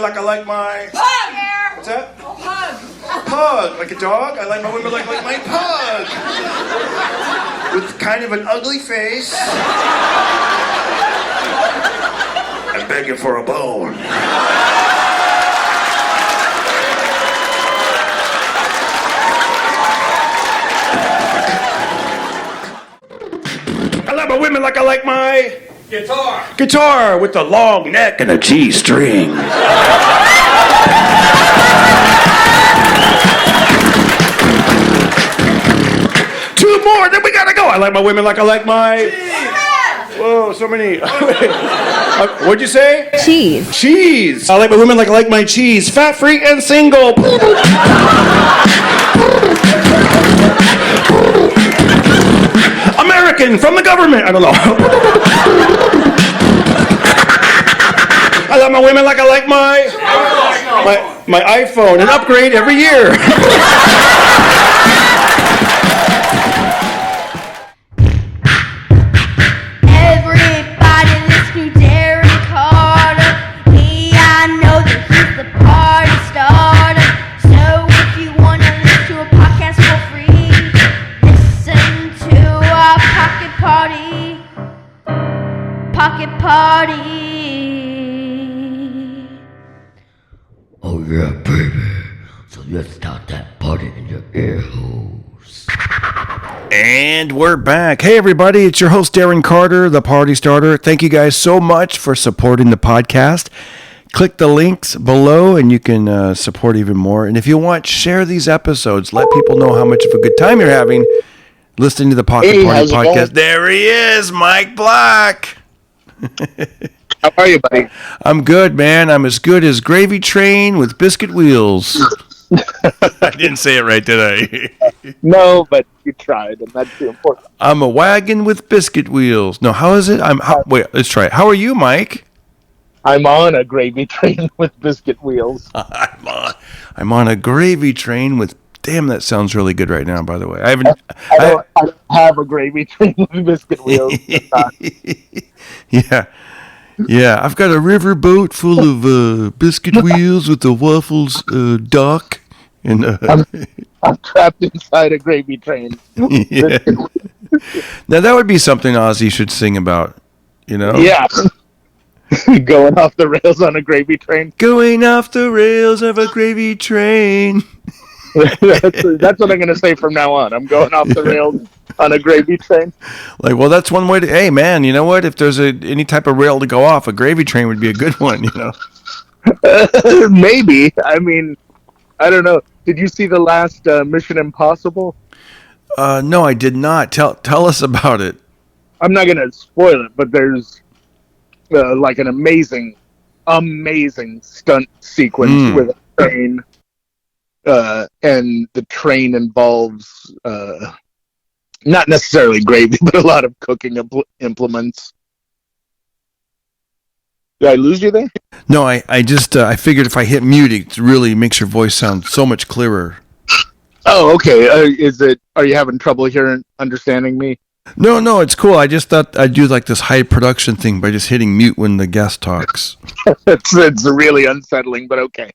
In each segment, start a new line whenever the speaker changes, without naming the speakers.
like I like my...
Pug!
What's that?
Pug!
Pug, like a dog? I like my women like my pug. With kind of an ugly face. I'm begging for a bone. I like my women like I like my... Guitar with the long neck and a G string. Two more, then we gotta go. I like my women like I like my... Whoa, so many. What'd you say?
Cheese.
Cheese. I like my women like I like my cheese. Fat, free, and single. American from the government. I don't know. I like my women like I like my iPhone. An upgrade every year.
Everybody listen to Darren Carter. I know that he's the party starter. So if you want to listen to a podcast for free, listen to our Pocket Party.
Oh yeah, baby. So let's start that party in your ear holes.
And we're back. Hey everybody, it's your host Darren Carter, the party starter. Thank you guys so much for supporting the podcast. Click the links below and you can support even more. And if you want, share these episodes. Let people know how much of a good time you're having listening to the Pocket Party podcast. Going? There he is, Mike Black.
How are you, buddy?
I'm good, man. I'm as good as Gravy Train with biscuit wheels. I didn't say it right, did I?
No, but you tried, and that's the important.
I'm a wagon with biscuit wheels. No, how is it? Wait, let's try it. How are you, Mike?
I'm on a gravy train with biscuit wheels.
I'm on a gravy train with... Damn, that sounds really good right now, by the way. I don't
have a gravy train with biscuit wheels.
Yeah, I've got a river boat full of biscuit wheels with the waffles dock. And
I'm trapped inside a gravy train.
Yeah. Now, that would be something Ozzy should sing about, you know?
Yeah. Going off the rails on a gravy train.
Going off the rails of a gravy train.
That's what I'm going to say from now on. I'm going off the rails on a gravy train.
Like, well, that's one way to... Hey, man, you know what? If there's any type of rail to go off, a gravy train would be a good one, you know?
Maybe. I mean, I don't know. Did you see the last Mission Impossible?
No, I did not. Tell us about it.
I'm not going to spoil it, but there's like an amazing stunt sequence with a train. And the train involves not necessarily gravy, but a lot of cooking implements. Did I lose you there?
No, I just I figured if I hit mute, it really makes your voice sound so much clearer.
Oh, okay. Are you having trouble understanding me?
No, it's cool. I just thought I'd do like this high production thing by just hitting mute when the guest talks.
It's really unsettling, but okay.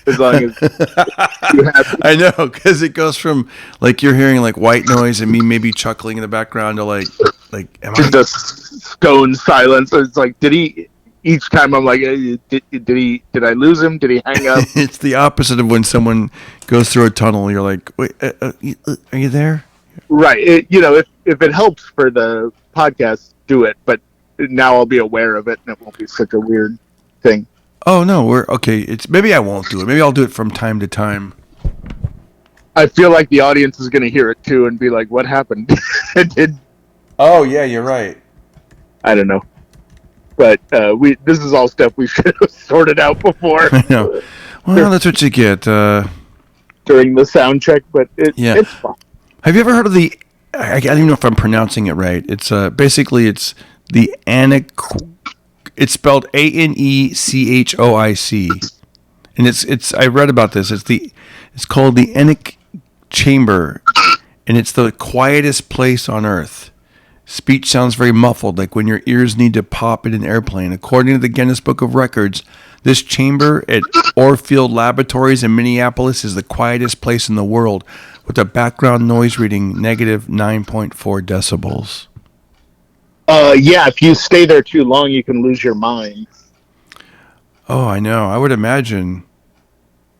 As long as you have...
I know, because it goes from like you're hearing like white noise and me maybe chuckling in the background to like
just a stone silence. It's like, did he? Each time I'm like, did I lose him? Did he hang up?
It's the opposite of when someone goes through a tunnel. You're like, wait, are you there?
Right. If it helps for the podcast, do it. But now I'll be aware of it, and it won't be such a weird thing.
Oh no, we're okay. Maybe I won't do it. Maybe I'll do it from time to time.
I feel like the audience is going to hear it too and be like, "What happened?"
Oh yeah, you're right.
I don't know, but this is all stuff we should have sorted out before.
I know. Well, that's what you get
during the sound check. But it's fun.
Have you ever heard of the? I don't even know if I'm pronouncing it right. It's basically it's the It's spelled Anechhoic, and it's. I read about this. It's called the Anechoic Chamber, and it's the quietest place on Earth. Speech sounds very muffled, like when your ears need to pop in an airplane. According to the Guinness Book of Records, this chamber at Orfield Laboratories in Minneapolis is the quietest place in the world, with a background noise reading negative 9.4 decibels.
Yeah, if you stay there too long, you can lose your mind.
Oh, I know. I would imagine.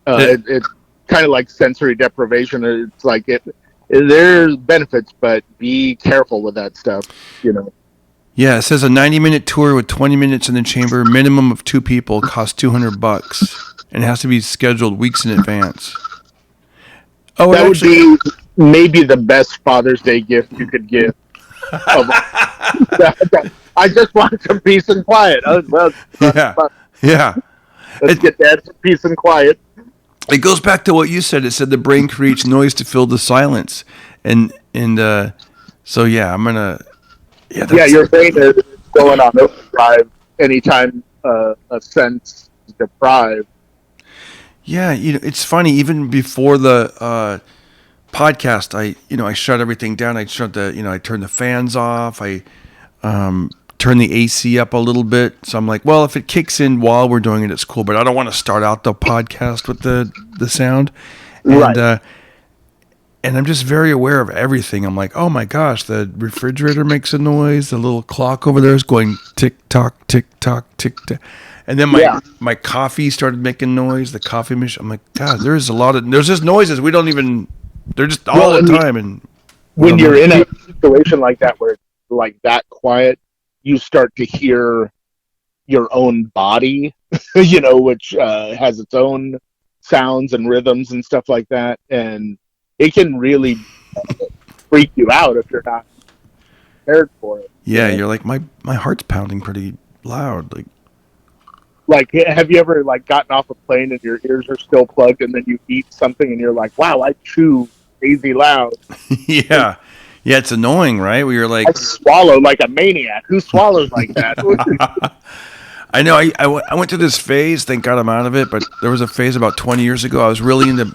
It's kind of like sensory deprivation. It's like there's benefits, but be careful with that stuff, you know.
Yeah, it says a 90-minute tour with 20 minutes in the chamber, minimum of 2 people, costs $200, and it has to be scheduled weeks in advance. Oh,
that would be maybe the best Father's Day gift you could give. I just want some peace and quiet.
Yeah.
Let's get that some peace and quiet.
It goes back to what you said. It said the brain creates noise to fill the silence, and so yeah, I'm gonna.
Your brain is going on overdrive anytime a sense is deprived.
Yeah, it's funny. Even before the podcast, I shut everything down. I shut I turned the fans off. I turn the AC up a little bit. So I'm like, well, if it kicks in while we're doing it, it's cool. But I don't want to start out the podcast with the sound. And,
right.
And I'm just very aware of everything. I'm like, oh my gosh, the refrigerator makes a noise. The little clock over there is going tick tock, tick tock, tick tock. And then my coffee started making noise. The coffee machine. I'm like, God, there's just noises we don't even. They're just all the time. And
when you're in a situation like that where it's like that quiet, you start to hear your own body, which has its own sounds and rhythms and stuff like that, and it can really freak you out if you're not prepared for it.
Yeah, you're like, my heart's pounding pretty loud.
Like, have you ever gotten off a plane and your ears are still plugged, and then you eat something and you're like, wow, I chew crazy loud.
Yeah, it's annoying, right? Where you're like,
I swallow like a maniac. Who swallows like that?
I know. I went through this phase. Thank God I'm out of it. But there was a phase about 20 years ago. I was really into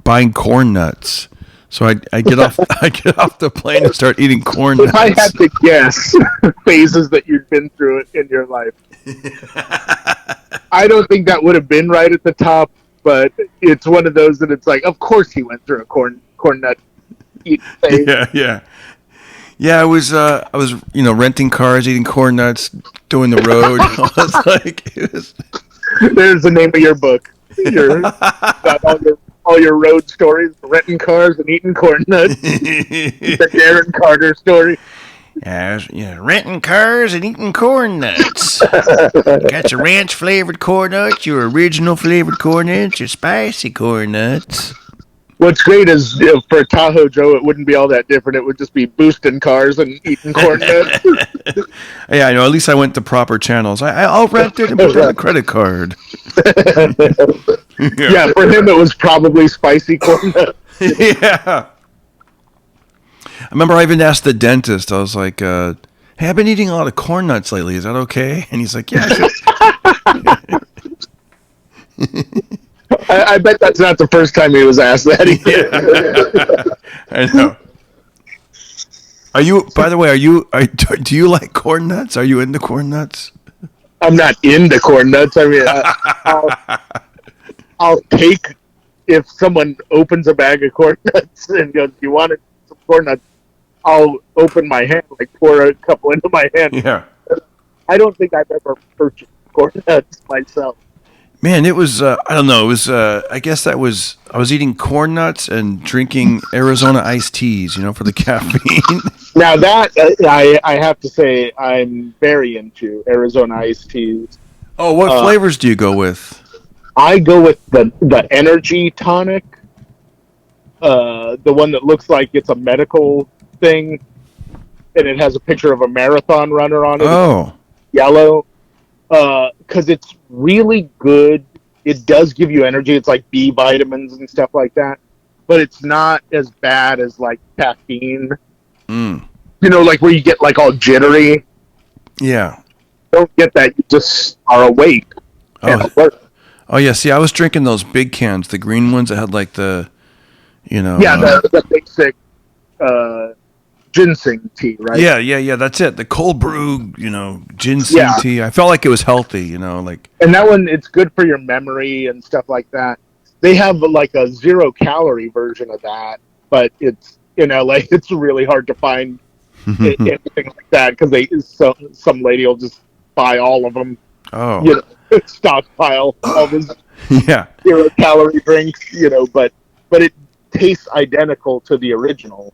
buying corn nuts. So I get off the plane and start eating corn nuts.
If I had to guess phases that you've been through in your life, I don't think that would have been right at the top. But it's one of those that it's like, of course he went through a corn nut eating phase.
Yeah. I was renting cars, eating corn nuts, doing the road. I was like,
There's the name of your book. All your road stories, renting cars and eating corn nuts. The Darren Carter story.
Yeah, renting cars and eating corn nuts. Got your ranch flavored corn nuts, your original flavored corn nuts, your spicy corn nuts.
What's great is for Tahoe Joe, it wouldn't be all that different. It would just be boosting cars and eating corn nuts.
Yeah, I know. At least I went to proper channels. I'll rent it and put on a credit card.
Yeah, for him it was probably spicy corn nuts.
Yeah. I remember I even asked the dentist. I was like, "Hey, I've been eating a lot of corn nuts lately. Is that okay?" And he's like, "Yeah."
I bet that's not the first time he was asked that either.
I know. Are you? By the way, do you like corn nuts? Are you into corn nuts?
I'm not into corn nuts. I mean, I'll take if someone opens a bag of corn nuts and goes, "Do you want some corn nuts?" I'll open my hand, pour a couple into my hand.
Yeah.
I don't think I've ever purchased corn nuts myself.
Man, it was, I don't know, it was, I guess I was eating corn nuts and drinking Arizona iced teas, for the caffeine.
Now that, I have to say, I'm very into Arizona iced teas.
Oh, what flavors do you go with?
I go with the energy tonic, the one that looks like it's a medical thing, and it has a picture of a marathon runner on it.
Oh.
Yellow. Because it's really good. It does give you energy. It's like B vitamins and stuff like that. But it's not as bad as caffeine.
Mm.
Where you get all jittery.
Yeah.
Don't get that. You just are awake.
Oh yeah. See, I was drinking those big cans, the green ones that had the.
Yeah, the big sick ginseng tea, right?
Yeah. That's it. The cold brew, ginseng
Yeah.
tea. I felt like it was healthy, like.
And that one, it's good for your memory and stuff like that. They have like a 0-calorie version of that, but it's in LA. It's really hard to find anything like that because some lady will just buy all of them.
Oh.
Stockpile all this
Yeah.
0-calorie drinks. But it tastes identical to the original.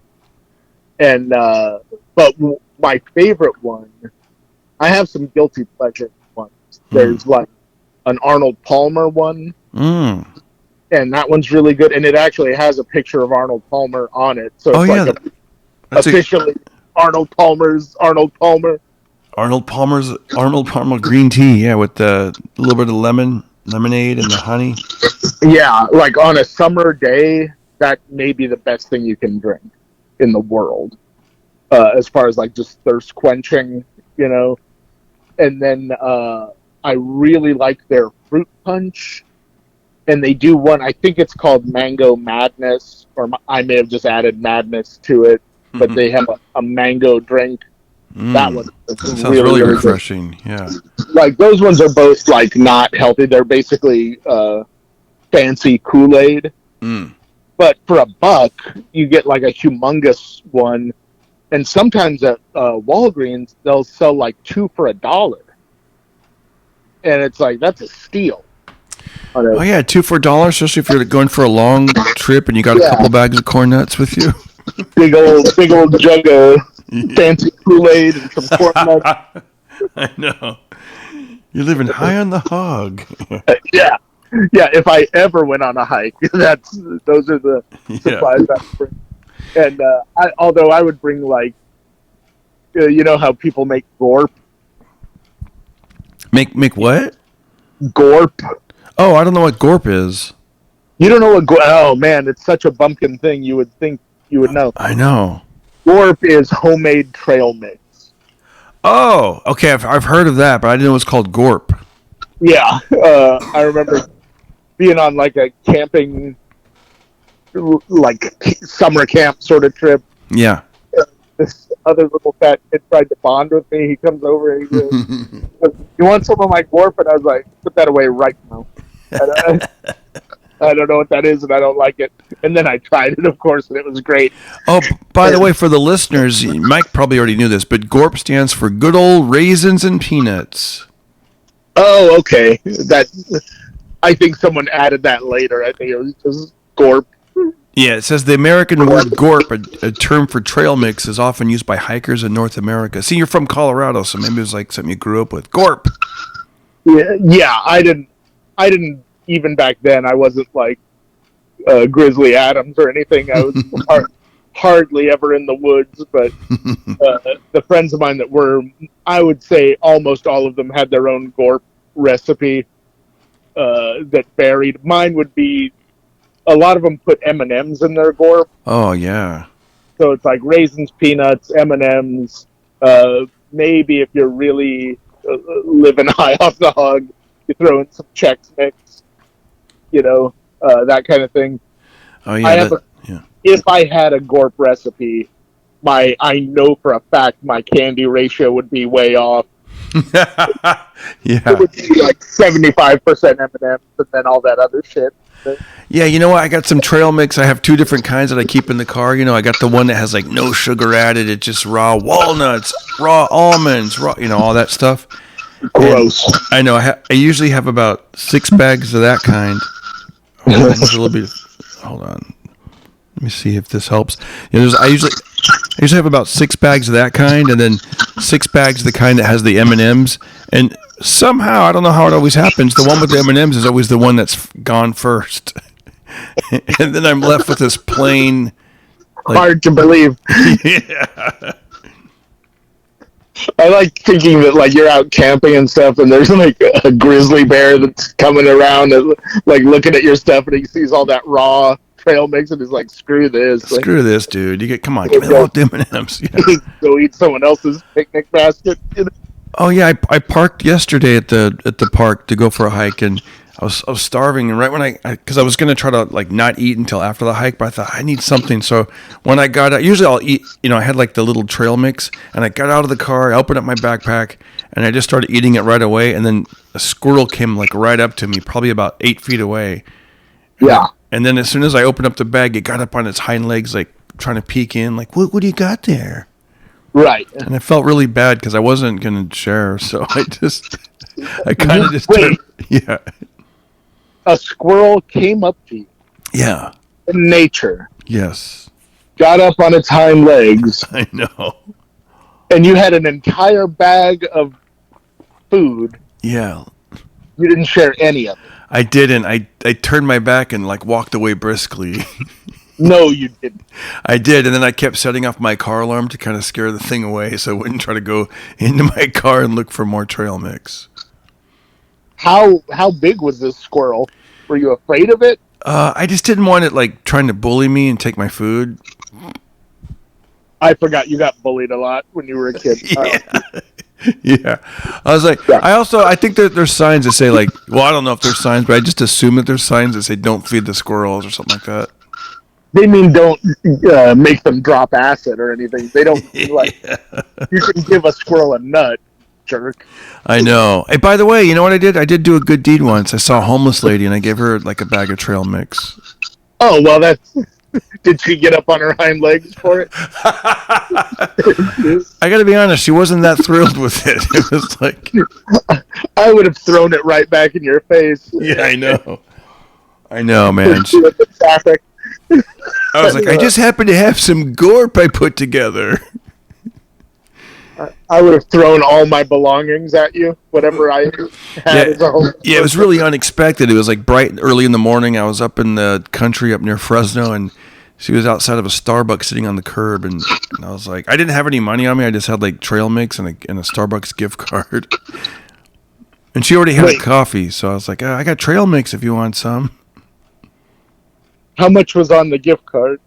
And but my favorite one, I have some guilty pleasure ones. There's like an Arnold Palmer one, and that one's really good. And it actually has a picture of Arnold Palmer on it, so it's officially Arnold Palmer's Arnold Palmer.
Arnold Palmer green tea, yeah, with a little bit of lemonade and the honey.
Yeah, like on a summer day, that may be the best thing you can drink in the world, as far as like just thirst quenching, And then I really like their fruit punch, and they do one. I think it's called Mango Madness, or I may have just added madness to it, but they have a mango drink. That one
sounds really refreshing. Good. Yeah,
like those ones are both like not healthy. They're basically fancy Kool-Aid. But for $1, you get like a humongous one, and sometimes at Walgreens they'll sell like 2 for $1, and it's like that's a steal.
Oh yeah, 2 for $1, especially if you're going for a long trip and you got a couple bags of corn nuts with you.
Big old jug of fancy Kool-Aid and some corn nuts.
I know. You're living high on the hog.
Yeah. If I ever went on a hike, those are the supplies I would bring. And although I would bring like, how people make gorp.
Make what?
Gorp.
Oh, I don't know what gorp is.
You don't know what gorp? Oh man, it's such a bumpkin thing. You would think you would know.
I know.
Gorp is homemade trail mix.
Oh, okay. I've heard of that, but I didn't know it was called gorp.
Yeah, I remember being on like a camping, like summer camp sort of trip.
Yeah.
This other little fat kid tried to bond with me. He comes over and he goes, "You want some of my gorp?" And I was like, "Put that away right now." I don't know what that is, and I don't like it. And then I tried it, of course, and it was great.
Oh, by the way, for the listeners, Mike probably already knew this, but GORP stands for Good Old Raisins and Peanuts.
Oh, okay. I think someone added that later. I think it was just GORP.
Yeah, it says the American word GORP, a term for trail mix, is often used by hikers in North America. See, you're from Colorado, so maybe it was like something you grew up with. GORP.
Yeah, I didn't even back then. I wasn't like Grizzly Adams or anything. I was hardly ever in the woods, but the friends of mine that were, I would say almost all of them had their own GORP recipe that varied. Mine would be, a lot of them put M&Ms in their GORP.
Oh, yeah.
So it's like raisins, peanuts, M&Ms. Maybe if you're really living high off the hog, you throw in some Chex Mix, that kind of thing.
Oh, yeah.
If I had a GORP recipe, I know for a fact my candy ratio would be way off.
Yeah.
It would be like 75% M&Ms and then all that other shit.
Yeah, you know what? I got some trail mix. I have two different kinds that I keep in the car. I got the one that has like no sugar added. It's just raw walnuts, raw almonds, all that stuff.
Gross.
And I know. I usually have about 6 bags of that kind. Hold on. Let me see if this helps. I usually have about 6 bags of that kind, and then 6 bags of the kind that has the M&Ms. And somehow, I don't know how it always happens, the one with the M&Ms is always the one that's gone first. And then I'm left with this plain...
hard to believe.
Yeah.
I like thinking that like you're out camping and stuff, and there's like a grizzly bear that's coming around and like looking at your stuff, and he sees all that raw trail mix, and he's like, "Screw this!
Screw this, dude! Come on, give me all the M&Ms." Yeah.
Go eat someone else's picnic basket.
Oh yeah, I parked yesterday at the park to go for a hike, and I was starving, and right when because I was gonna try to like not eat until after the hike, but I thought I need something. So when I got out, usually I'll eat. I had like the little trail mix, and I got out of the car, I opened up my backpack, and I just started eating it right away. And then a squirrel came like right up to me, probably about 8 feet away.
Yeah.
And then as soon as I opened up the bag, it got up on its hind legs, like trying to peek in, like what do you got there?
Right.
And I felt really bad because I wasn't gonna share, so I kind of just
Wait.
yeah.
A squirrel came up to you
Yeah.
in nature,
Yes.
got up on its hind legs,
I know.
and you had an entire bag of food.
Yeah.
You didn't share any of it.
I didn't. I turned my back and like walked away briskly.
No, you didn't.
I did, and then I kept setting off my car alarm to kind of scare the thing away, so I wouldn't try to go into my car and look for more trail mix.
How big was this squirrel? Were you afraid of it?
I just didn't want it like trying to bully me and take my food.
I forgot you got bullied a lot when you were a kid.
Yeah. I was like, I think that there's signs that say like, well, I don't know if there's signs, but I just assume that there's signs that say don't feed the squirrels or something like that.
They mean don't make them drop acid or anything. They don't like. You can give a squirrel a nut, jerk.
I know. Hey, by the way, you know what I did? I did do a good deed once. I saw a homeless lady and I gave her like a bag of trail mix.
Oh well, that's. Did she get up on her hind legs for it?
I got to be honest, she wasn't that thrilled with it. It was like,
I would have thrown it right back in your face.
yeah, I know, man.
The traffic.
I was like, I just happen to have some gorp I put together.
I would have thrown all my belongings at you, whatever I had as a home.
Yeah, it was really unexpected. It was like bright early in the morning. I was up in the country up near Fresno, and she was outside of a Starbucks sitting on the curb, and I was like, I didn't have any money on me. I just had like trail mix and a Starbucks gift card. And she already had a coffee, so I was like, I got trail mix if you want some.
How much was on the gift card?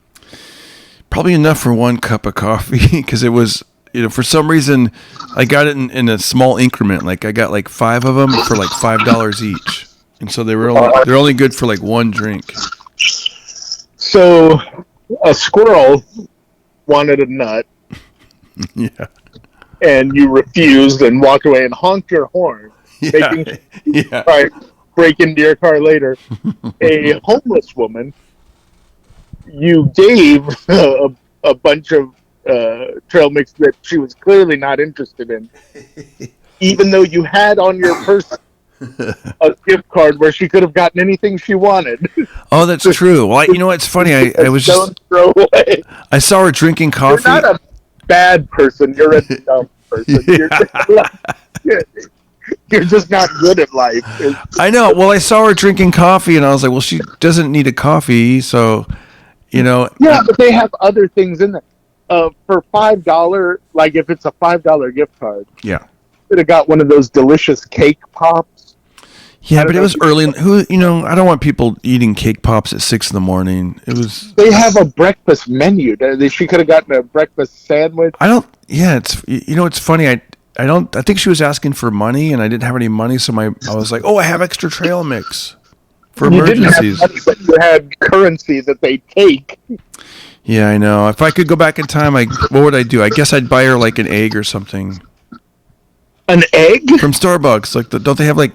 Probably enough for one cup of coffee because it was, for some reason, I got it in a small increment. Like I got like 5 of them for like $5 each, and so they're only good for like one drink.
So, a squirrel wanted a nut,
Yeah,
and you refused and walked away and honked your horn, making right, break into your car later. A homeless woman, you gave a bunch of trail mix that she was clearly not interested in, even though you had on your person a gift card where she could have gotten anything she wanted.
Oh, that's true. Well, you know what's funny? I was just
throw away.
I saw her drinking coffee.
You're not a bad person. You're a dumb person. You're just not good at life.
I know. Well, I saw her drinking coffee, and I was like, well, she doesn't need a coffee, so
Yeah, but they have other things in there. For $5, like if it's a $5 gift card,
yeah.
could have got one of those delicious cake pops.
Yeah, but it was early. I don't want people eating cake pops at 6 a.m. It was.
They have a breakfast menu. She could have gotten a breakfast sandwich.
I don't. Yeah, it's. It's funny. I think she was asking for money, and I didn't have any money, so I was like, oh, I have extra trail mix for emergencies.
You didn't have money, but you had currency that they take.
Yeah, I know. If I could go back in time, what would I do? I guess I'd buy her like an egg or something.
An egg?
From Starbucks. Like, don't they have like?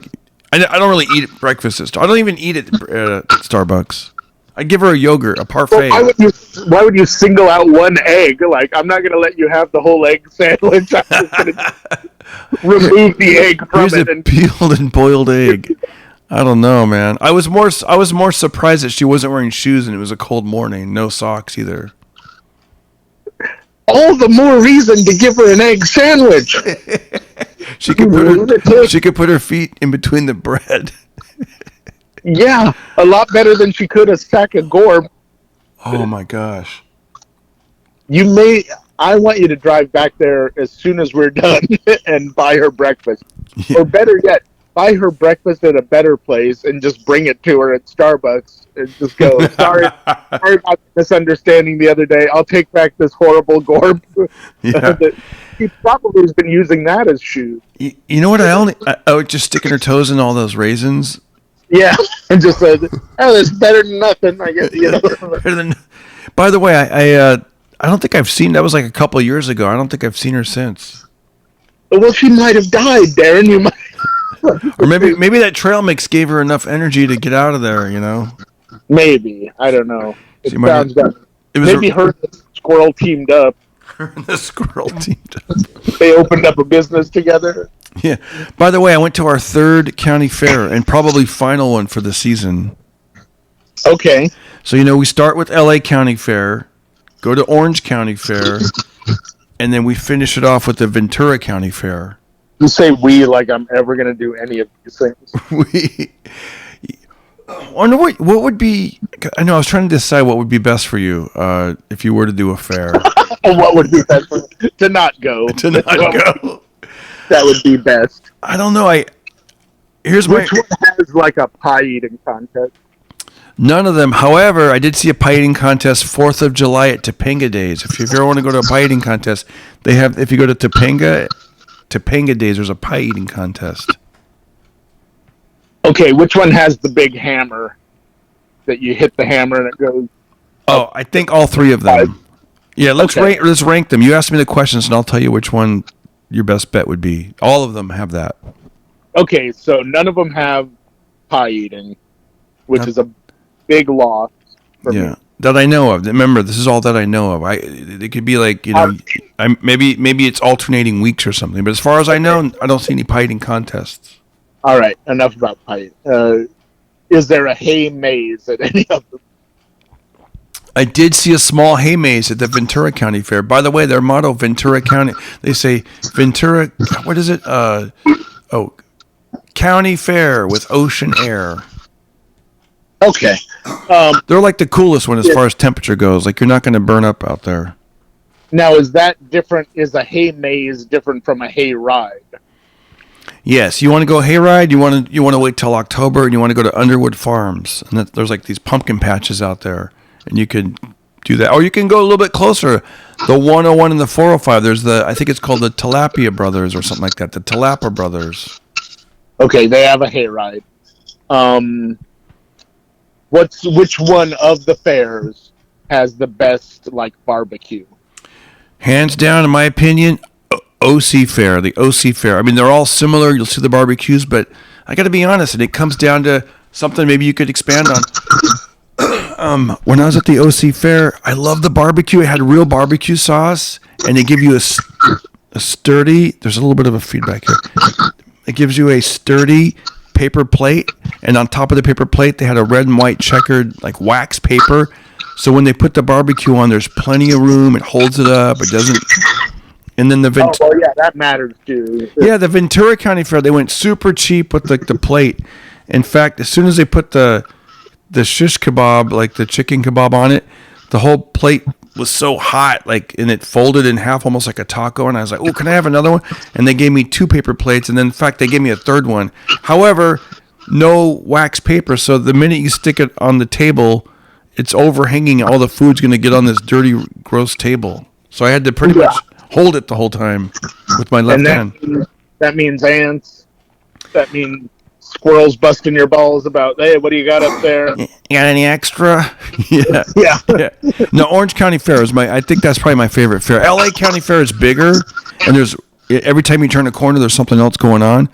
I don't really eat breakfast at Starbucks. I don't even eat it at Starbucks. I'd give her a yogurt, a parfait.
Well, why would you single out one egg? Like, I'm not going to let you have the whole egg sandwich. I'm just going to remove the egg from
Here's
it.
a peeled and boiled egg. I don't know, man. I was more surprised that she wasn't wearing shoes and it was a cold morning. No socks either.
All the more reason to give her an egg sandwich.
She could put her feet in between the bread.
Yeah, a lot better than she could a sack of gorb.
Oh my gosh.
I want you to drive back there as soon as we're done and buy her breakfast.
Yeah.
Or better yet, buy her breakfast at a better place and just bring it to her at Starbucks and just go, sorry about the misunderstanding the other day. I'll take back this horrible gorb.
Yeah.
She probably has been using that as shoes.
You know what? I would just sticking her toes in all those raisins.
Yeah, and just said, "Oh, that's better than nothing." I guess you know.
Better than. By the way, I don't think I've seen that was like a couple of years ago. I don't think I've seen her since.
Well, she might have died, Darren. You might.
Or maybe that trail mix gave her enough energy to get out of there. You know.
Maybe I don't know. It
She might have-
sounds good.
It was
Maybe her and the squirrel teamed up.
the squirrel team.
They opened up a business together.
Yeah. By the way, I went to our third county fair and probably final one for the season.
Okay.
So we start with L.A. County Fair, go to Orange County Fair, and then we finish it off with the Ventura County Fair.
You say we like I'm ever going to do any of these things.
We. I wonder what would be. I know I was trying to decide what would be best for you if you were to do a fair.
What would be best for to not go?
To not go.
That would be best.
I don't know. Here's
Which one has like a pie eating contest?
None of them. However, I did see a pie eating contest 4th of July at Topanga Days. If you ever want to go to a pie eating contest, they have. If you go to Topanga Days, there's a pie eating contest.
Okay, which one has the big hammer that you hit the hammer and it goes?
Oh, I think all three of them. Yeah, let's rank them. You ask me the questions, and I'll tell you which one your best bet would be. All of them have that.
Okay, so none of them have pie eating, which is a big loss for me.
That I know of. Remember, this is all that I know of. It could be like maybe it's alternating weeks or something. But as far as I know, I don't see any pie eating contests.
All right, enough about pie. Is there a hay maze at any of them?
I did see a small hay maze at the Ventura County Fair. By the way, their motto, Ventura County, they say Ventura, what is it? County Fair with ocean air.
Okay.
They're like the coolest one as far as temperature goes. Like, you're not going to burn up out there.
Now, is that different? Is a hay maze different from a hay ride?
Yes, you want to go hayride, you want to wait till October, and you want to go to Underwood Farms, and there's like these pumpkin patches out there, and you can do that. Or you can go a little bit closer, the 101 and the 405. There's I think it's called the Tilapia Brothers or something like that, the Tilapa Brothers.
Okay, they have a hayride. Which one of the fairs has the best like barbecue?
Hands down, in my opinion, OC Fair, the OC Fair. I mean, they're all similar. You'll see the barbecues, but I got to be honest, and it comes down to something maybe you could expand on. When I was at the OC Fair, I loved the barbecue. It had real barbecue sauce, and they give you a sturdy. There's a little bit of a feedback here. It gives you a sturdy paper plate, and on top of the paper plate, they had a red and white checkered like wax paper. So when they put the barbecue on, there's plenty of room. It holds it up. It doesn't. And then
that matters too.
Yeah, the Ventura County Fair, they went super cheap with the plate. In fact, as soon as they put the shish kebab, like the chicken kebab on it, the whole plate was so hot, and it folded in half almost like a taco. And I was like, oh, can I have another one? And they gave me 2 paper plates. And then, in fact, they gave me a third one. However, no wax paper. So the minute you stick it on the table, it's overhanging. All the food's going to get on this dirty, gross table. So I had to pretty much hold it the whole time with my left hand.
That means ants. That means squirrels busting your balls about, hey, what do you got up there?
You got any extra? Yeah.
Yeah.
No, Orange County Fair is I think that's probably my favorite fair. LA County Fair is bigger, and every time you turn a corner, there's something else going on.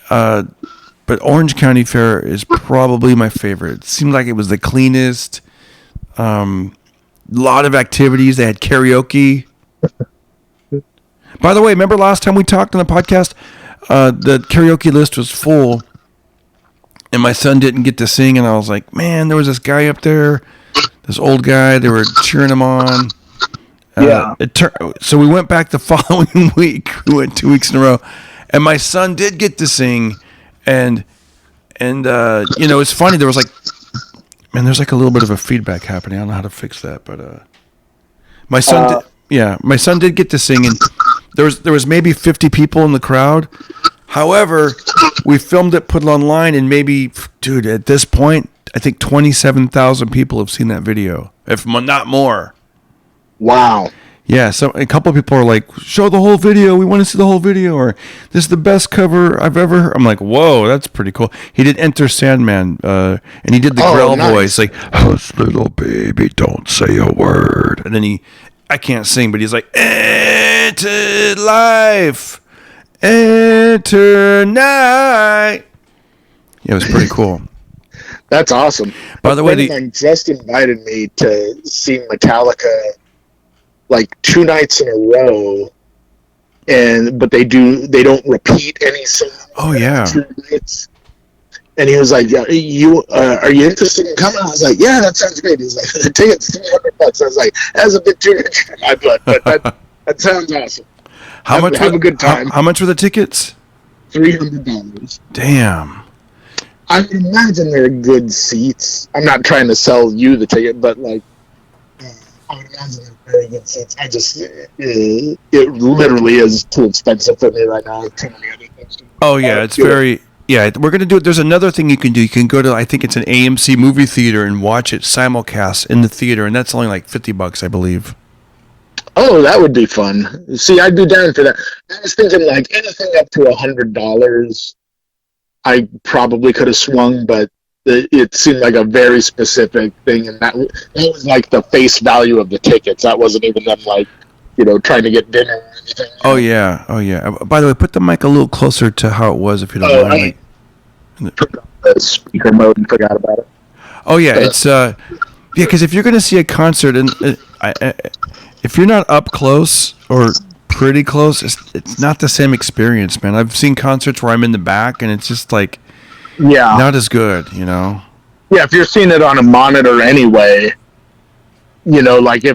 But Orange County Fair is probably my favorite. It seemed like it was the cleanest. Lot of activities. They had karaoke. By the way, remember last time we talked on the podcast? The karaoke list was full, and my son didn't get to sing, and I was like, man, there was this guy up there, this old guy, they were cheering him on. So we went back the following week. We went 2 weeks in a row, and my son did get to sing, and it's funny, there was there's a little bit of a feedback happening. I don't know how to fix that, but my son did get to sing, and there was maybe 50 people in the crowd. However, we filmed it, put it online, and maybe, dude, at this point, I think 27,000 people have seen that video, if not more.
Wow.
Yeah, so a couple of people are like, show the whole video. We want to see the whole video. Or this is the best cover I've ever heard. I'm like, whoa, that's pretty cool. He did Enter Sandman, and he did the Grell voice, like, hush, little baby, don't say a word. And then I can't sing, but he's like, enter life, enter night. Yeah, it was pretty cool.
That's awesome.
By the way,
friend of mine just invited me to see Metallica like 2 nights in a row, but they don't repeat any songs.
Oh yeah.
2 nights. And he was like, "Yeah, are you interested in coming?" I was like, "Yeah, that sounds great." He's like, "The ticket's $300." I was like, "That's a bit too rich." But that sounds awesome. Have a good time.
How much were the tickets?
$300.
Damn.
I would imagine they're good seats. I'm not trying to sell you the ticket, but like, I would imagine they're very good seats. I just, it literally is too expensive for me right now. I have too many other things to do.
Oh yeah, it's very. Yeah, we're gonna do it. There's another thing you can do. You can go to, I think it's an AMC movie theater and watch it simulcast in the theater, and that's only like $50, I believe.
Oh, that would be fun. See, I'd be down for that. I was thinking like anything up to $100. I probably could have swung, but it seemed like a very specific thing, and that was like the face value of the tickets. That wasn't even them like, trying to get dinner or anything.
Oh yeah. By the way, put the mic a little closer to how it was, if you don't mind.
I put on the speaker mode and forgot about it.
Oh yeah, it's because if you're going to see a concert and if you're not up close or pretty close, it's not the same experience, man. I've seen concerts where I'm in the back and it's just like not as good, Yeah,
if you're seeing it on a monitor anyway, like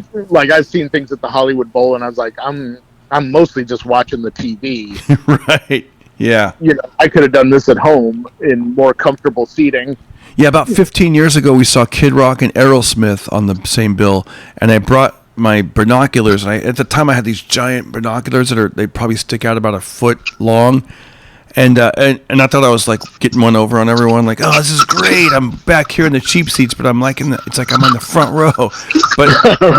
I've seen things at the Hollywood Bowl and I was like, I'm mostly just watching the TV.
Right. Yeah.
I could have done this at home in more comfortable seating.
Yeah, about 15 years ago we saw Kid Rock and Aerosmith on the same bill, and I brought my binoculars, and at the time I had these giant binoculars they probably stick out about a foot long, and I thought I was like getting one over on everyone, like, oh, this is great, I'm back here in the cheap seats, but I'm like it's like I'm on the front row, but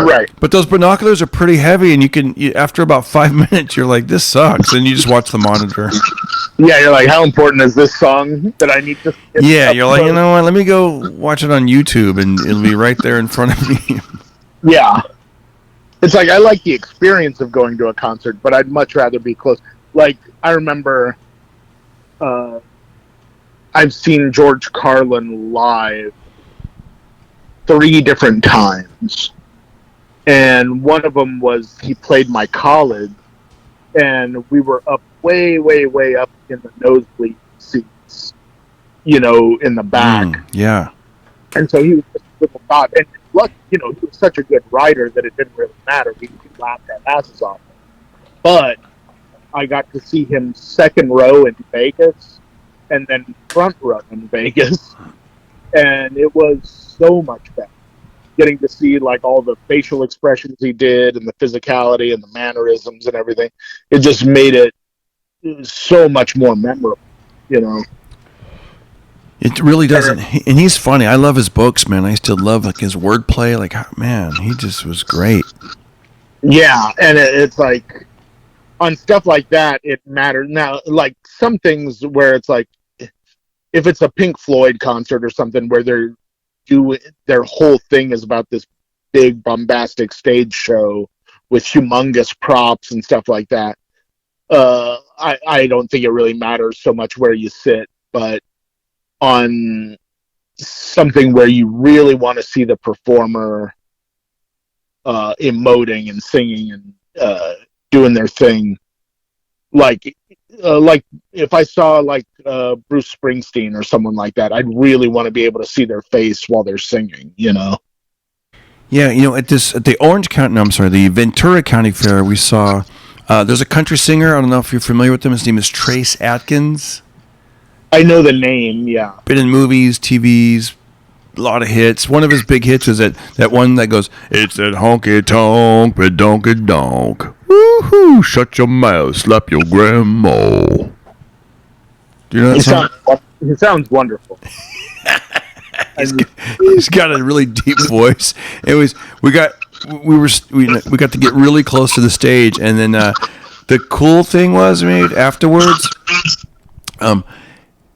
right.
But those binoculars are pretty heavy, and after about 5 minutes you're like, this sucks, and you just watch the monitor.
Yeah, you're like, how important is this song that I need to?
Yeah, you're like, you know what? Let me go watch it on YouTube, and it'll be right there in front of me.
Yeah. It's like, I like the experience of going to a concert, but I'd much rather be close. Like, I remember I've seen George Carlin live 3 different times. And one of them was he played my college, and we were up way, way, way up in the nosebleed seats, in the back.
Yeah.
And so he was just a little thought. And look, he was such a good writer that it didn't really matter. We laughed our asses off. But I got to see him second row in Vegas and then front row in Vegas. And it was so much better. Getting to see like all the facial expressions he did and the physicality and the mannerisms and everything. It just made it so much more memorable,
It really doesn't, and he's funny. I love his books, man. I still love like his wordplay. Like, man, he just was great.
Yeah, and it's like on stuff like that, it matters. Now, like some things where it's like, if it's a Pink Floyd concert or something where their whole thing is about this big bombastic stage show with humongous props and stuff like that. I don't think it really matters so much where you sit, but on something where you really want to see the performer emoting and singing and doing their thing, like if I saw like Bruce Springsteen or someone like that, I'd really want to be able to see their face while they're singing, Yeah,
at the Ventura County Fair, we saw there's a country singer. I don't know if you're familiar with him. His name is Trace Atkins.
I know the name, yeah.
Been in movies, TVs, a lot of hits. One of his big hits is that one that goes, it's that honky tonk, donky donk. Woohoo! Shut your mouth, slap your grandma. Do you know that song?
He sounds wonderful.
He's got a really deep voice. Anyways, we got we got to get really close to the stage, and then the cool thing was, mate, afterwards,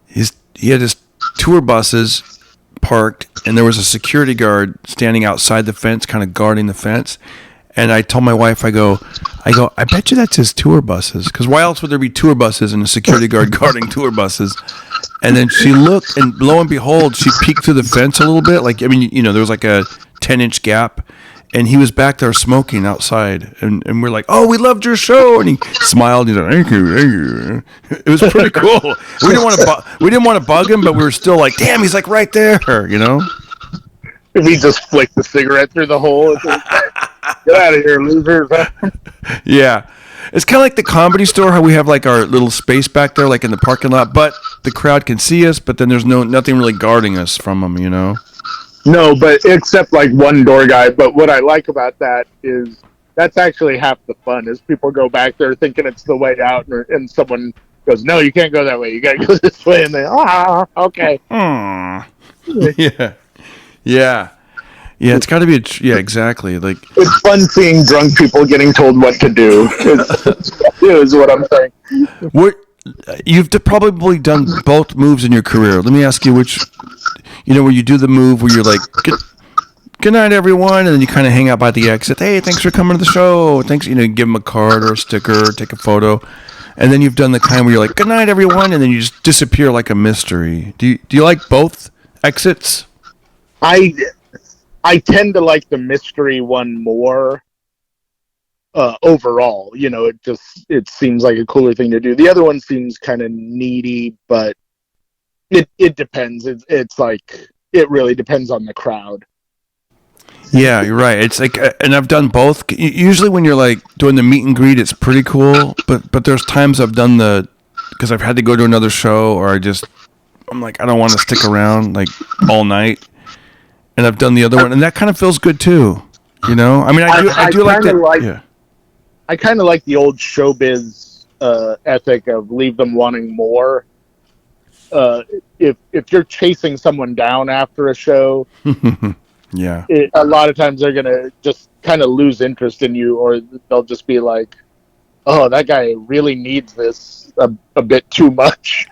he had his tour buses parked, and there was a security guard standing outside the fence, kind of guarding the fence. And I told my wife, I go, I bet you that's his tour buses, because why else would there be tour buses and a security guard guarding tour buses? And then she looked, and lo and behold, she peeked through the fence a little bit. Like, I mean, there was like a 10-inch gap, and he was back there smoking outside. And we're like, oh, we loved your show. And he smiled. He's like, thank you. It was pretty cool. We didn't want to bug him, but we were still like, damn, he's like right there,
If he just flicked the cigarette through the hole, it's like, get out of here, losers.
Yeah. It's kind of like the Comedy Store, how we have like our little space back there, like in the parking lot, but the crowd can see us, but then there's nothing really guarding us from them,
No, but except like one door guy. But what I like about that is that's actually half the fun, is people go back there thinking it's the way out, and someone goes, no, you can't go that way. You got to go this way. And they, okay.
Yeah. Yeah. Yeah, it's got to be yeah, exactly. Like,
it's fun seeing drunk people getting told what to do. Is what I'm saying.
You've probably done both moves in your career. Let me ask you which, where you do the move where you're like, good night, everyone, and then you kind of hang out by the exit. Hey, thanks for coming to the show. Thanks, give them a card or a sticker, take a photo. And then you've done the kind where you're like, good night, everyone, and then you just disappear like a mystery. Do you like both exits?
I tend to like the mystery one more overall. It seems like a cooler thing to do. The other one seems kind of needy, but it depends. It's like, it really depends on the crowd.
Yeah, you're right. It's like, and I've done both. Usually when you're like doing the meet and greet, it's pretty cool. But there's times I've done because I've had to go to another show, or I'm like, I don't want to stick around like all night. And I've done the other one, and that kind of feels good too. I mean, I do like that. Yeah.
I kind of like the old showbiz ethic of leave them wanting more. If you're chasing someone down after a show,
yeah,
a lot of times they're gonna just kind of lose interest in you, or they'll just be like, "Oh, that guy really needs this a bit too much,"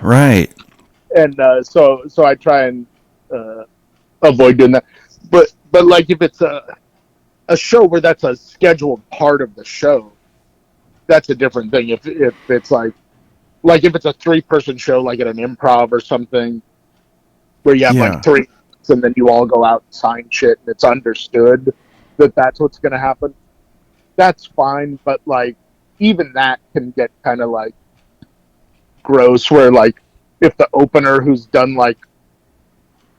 Right.
And so I try and avoid doing that. But like, if it's a show where that's a scheduled part of the show, that's a different thing. If it's like if it's a 3-person show, like at an Improv or something, where you have like 3, and then you all go out and sign shit, and it's understood that that's what's going to happen, that's fine. But like, even that can get kind of like gross, where like, if the opener who's done like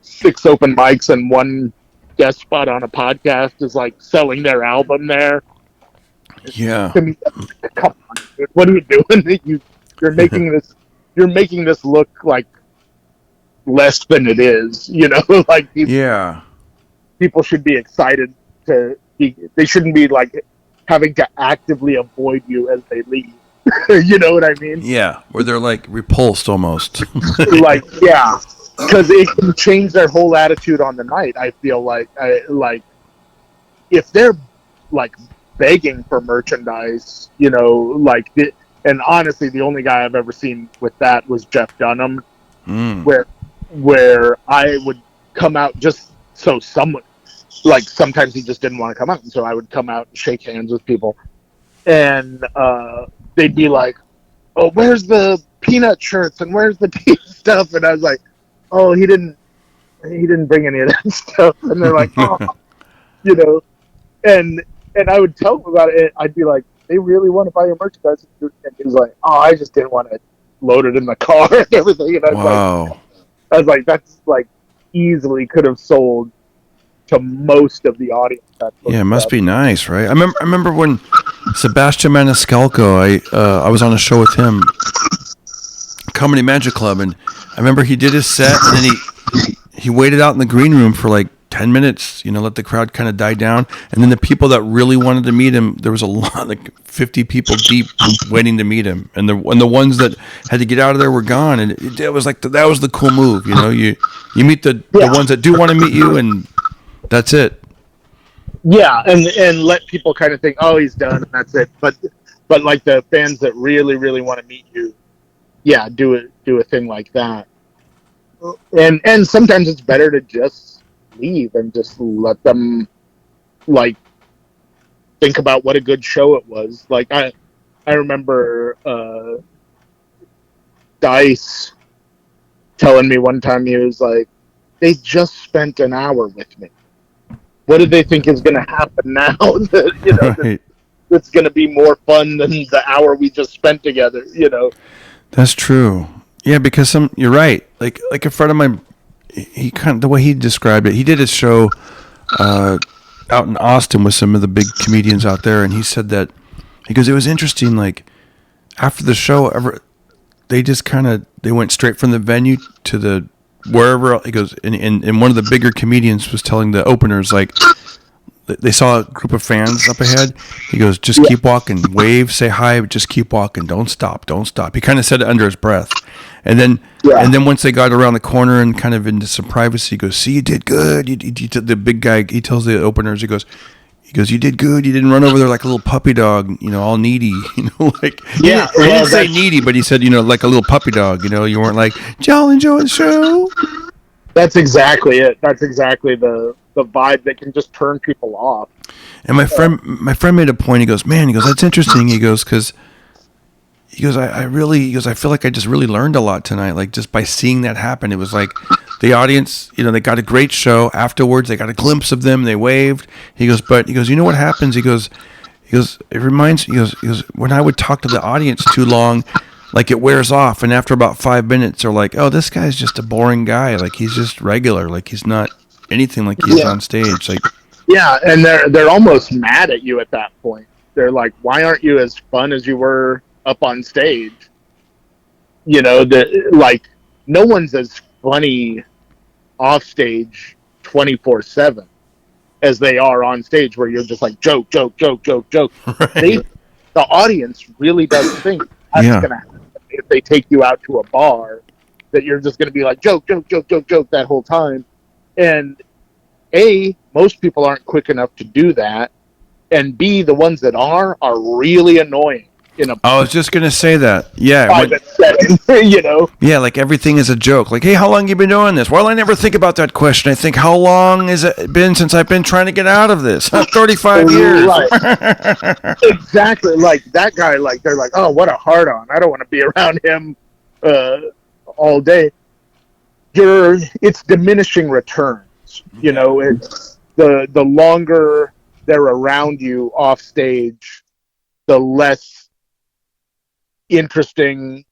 6 open mics and 1 guest spot on a podcast is like selling their album there.
Yeah.
Come on, dude. What are you doing? You're making this look like less than it is. Like, people should be excited they shouldn't be like having to actively avoid you as they leave. You know what I mean?
Yeah, where they're like repulsed almost.
Like, yeah. Because it can change their whole attitude on the night. I feel like, if they're like begging for merchandise, and honestly, the only guy I've ever seen with that was Jeff Dunham, where I would come out just so someone, like, sometimes he just didn't want to come out, and so I would come out and shake hands with people, and they'd be like, "Oh, where's the peanut shirts and where's the tea stuff?" And I was like, "Oh, he didn't bring any of that stuff." And they're like, "Oh," and I would tell them about it. I'd be like, "They really want to buy your merchandise?" And he was like, "Oh, I just didn't want to load it in the car and everything." And I was like, that's like easily could have sold to most of the audience.
Yeah, it must be nice, right? I remember when Sebastian Maniscalco, I was on a show with him, Comedy Magic Club, and I remember he did his set, and then he waited out in the green room for like 10 minutes, let the crowd kind of die down. And then the people that really wanted to meet him, there was a lot, like 50 people deep waiting to meet him. And the ones that had to get out of there were gone. And it was like, that was the cool move. You meet the ones that do want to meet you, and that's it.
Yeah, and let people kind of think, oh, he's done, and that's it. But like the fans that really, really want to meet you, yeah, do a thing like that. And sometimes it's better to just leave and just let them like think about what a good show it was. Like I remember Dice telling me one time, he was like, they just spent an hour with me. What do they think is going to happen now?
Right.
That's going to be more fun than the hour we just spent together.
That's true. Yeah, because you're right. Like a friend of mine, he kind of the way he described it. He did a show out in Austin with some of the big comedians out there, and he said that because it was interesting. Like after the show, they just they went straight from the venue to the wherever. He goes, and one of the bigger comedians was telling the openers like they saw a group of fans up ahead. He goes, just keep walking, wave, say hi, but just keep walking, don't stop. He kind of said it under his breath, and then once they got around the corner and kind of into some privacy, he goes, see, you did good. You the big guy, he tells the openers, he goes, you did good. You didn't run over there like a little puppy dog, all needy, like he didn't say needy, but he said, like a little puppy dog, you weren't like, y'all enjoy the show.
That's exactly it. That's exactly the vibe that can just turn people off.
And my friend made a point. He goes, man, that's interesting. He goes, I feel like I just really learned a lot tonight. Like just by seeing that happen, it was like the audience, they got a great show afterwards. They got a glimpse of them. They waved. He goes, you know what happens? He goes, it reminds, he goes, when I would talk to the audience too long, like it wears off. And after about 5 minutes, they're like, oh, this guy's just a boring guy. Like he's just regular. Like he's not anything like he's on stage. Like,
yeah. And they're almost mad at you at that point. They're like, why aren't you as fun as you were up on stage? Like no one's as funny off stage 24/7 as they are on stage, where you're just like joke. Right. The audience really does think that's going to happen if they take you out to a bar, that you're just going to be like joke that whole time. And A, most people aren't quick enough to do that, and B, the ones that are really annoying.
I was just gonna say that. Yeah.
Private setting,
Yeah, like everything is a joke. Like, hey, how long you been doing this? Well, I never think about that question. I think, how long has it been since I've been trying to get out of this? 35 years.
Right. Exactly. Like that guy, like they're like, oh, what a hard on. I don't want to be around him all day. It's diminishing returns. It's the longer they're around you off stage, the less interesting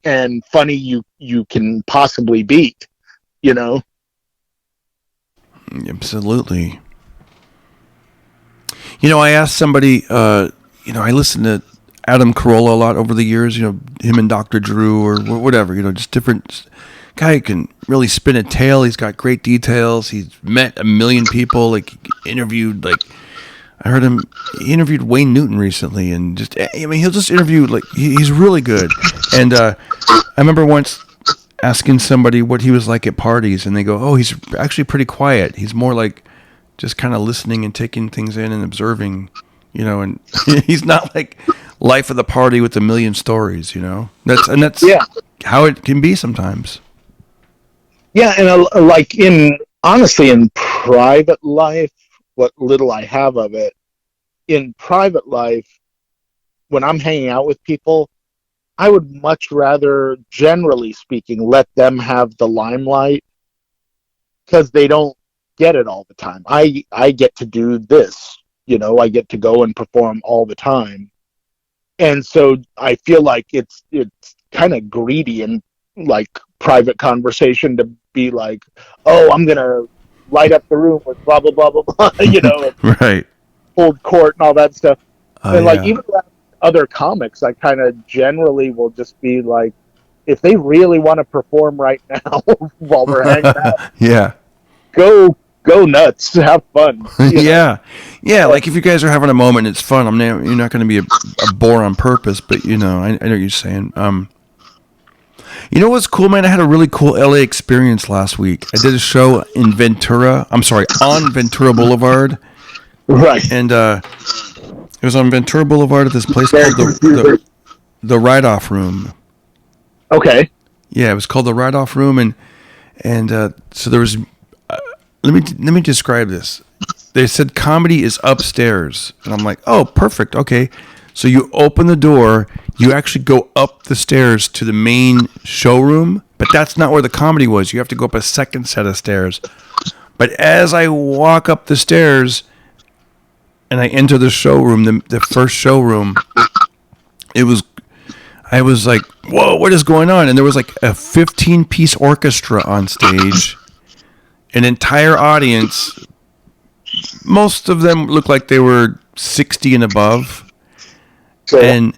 and funny you can possibly be.
Absolutely. I asked somebody, I listened to Adam Carolla a lot over the years, him and Dr. Drew or whatever, just different guy who can really spin a tale. He's got great details. He's met a million people, like interviewed, like I heard he interviewed Wayne Newton recently, and he'll just interview, like, he's really good. And I remember once asking somebody what he was like at parties, and they go, oh, he's actually pretty quiet. He's more like just kind of listening and taking things in and observing, and he's not like life of the party with a million stories, That's how it can be sometimes.
Yeah, and like honestly, in private life, what little I have of it, in private life, when I'm hanging out with people, I would much rather, generally speaking, let them have the limelight, because they don't get it all the time. I get to do this, I get to go and perform all the time. And so I feel like it's kind of greedy in like private conversation to be like, oh, I'm going to light up the room with blah, blah, blah, blah, blah,
Right.
Hold court and all that stuff. And like, even other comics, I kind of generally will just be like, if they really want to perform right now while we're hanging out,
yeah,
go nuts, have fun.
Yeah. Like if you guys are having a moment, it's fun. You're not going to be a bore on purpose, but I know what you're saying. What's cool, man? I had a really cool LA experience last week. I did a show on Ventura Boulevard,
Right.
And it was on Ventura Boulevard at this place called the Write-Off Room.
Okay.
Yeah, it was called the Write-Off Room, and so there was. Let me describe this. They said comedy is upstairs, and I'm like, oh, perfect. Okay, so you open the door, you actually go up the stairs to the main showroom, but that's not where the comedy was. You have to go up a second set of stairs. But as I walk up the stairs and I enter the showroom, the first showroom, I was like, whoa, what is going on? And there was like a 15-piece orchestra on stage, an entire audience. Most of them looked like they were 60 and above.
So,
And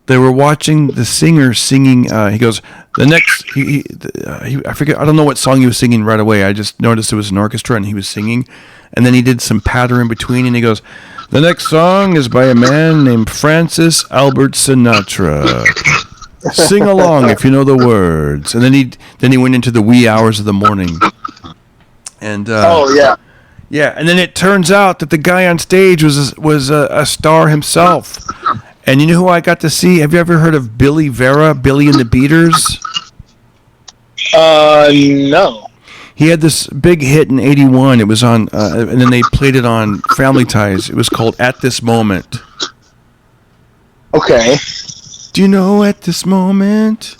they were watching the singer singing. He goes, the next, I forget, I don't know what song he was singing right away. I just noticed it was an orchestra and he was singing. And then he did some patter in between and he goes, the next song is by a man named Francis Albert Sinatra. Sing along if you know the words. And then he went into the wee hours of the morning. And yeah, and then it turns out that the guy on stage was a star himself. And you know who I got to see? Have you ever heard of Billy Vera, Billy and the Beaters?
No.
He had this big hit in '81. It was on, and then they played it on Family Ties. It was called "At This Moment."
Okay.
Do you know at this moment,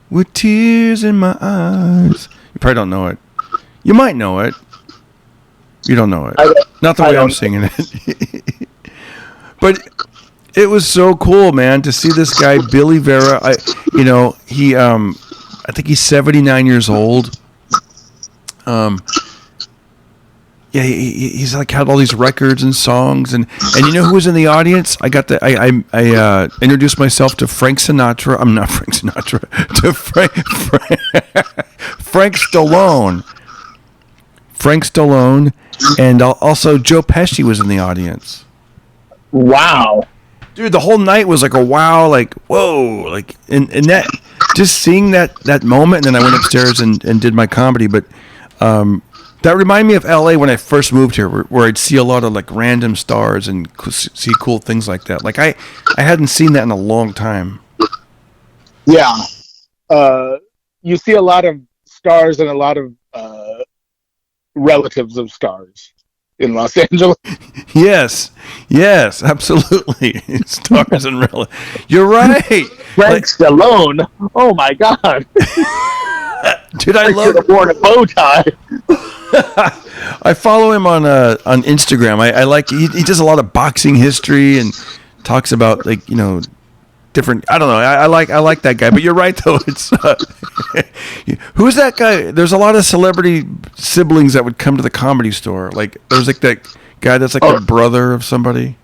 with tears in my eyes? You probably don't know it. You might know it. You don't know it. Not the way I'm singing it. But it was so cool, man, to see this guy, Billy Vera. I think he's 79 years old. Yeah, he's like had all these records and songs, and you know who was in the audience? I introduced myself to Frank Sinatra. I'm not Frank Sinatra. To Frank Stallone. Frank Stallone, and also Joe Pesci was in the audience.
Wow.
Dude, the whole night was like a wow, like whoa, like and that just seeing that moment, and then I went upstairs and did my comedy. But that reminded me of LA when I first moved here, where I'd see a lot of like random stars and see cool things like that. Like I hadn't seen that in a long time.
Yeah. You see a lot of stars and a lot of relatives of stars in Los Angeles.
Yes, absolutely. Stars and relatives. You're right.
Frank Stallone. Oh my God.
Dude, I love.
Should have worn a bow tie.
I follow him on Instagram. I like he does a lot of boxing history and talks about like different. I don't know. I like that guy. But you're right though. It's who's that guy? There's a lot of celebrity siblings that would come to the Comedy Store. Like there's like that guy that's like the brother of somebody.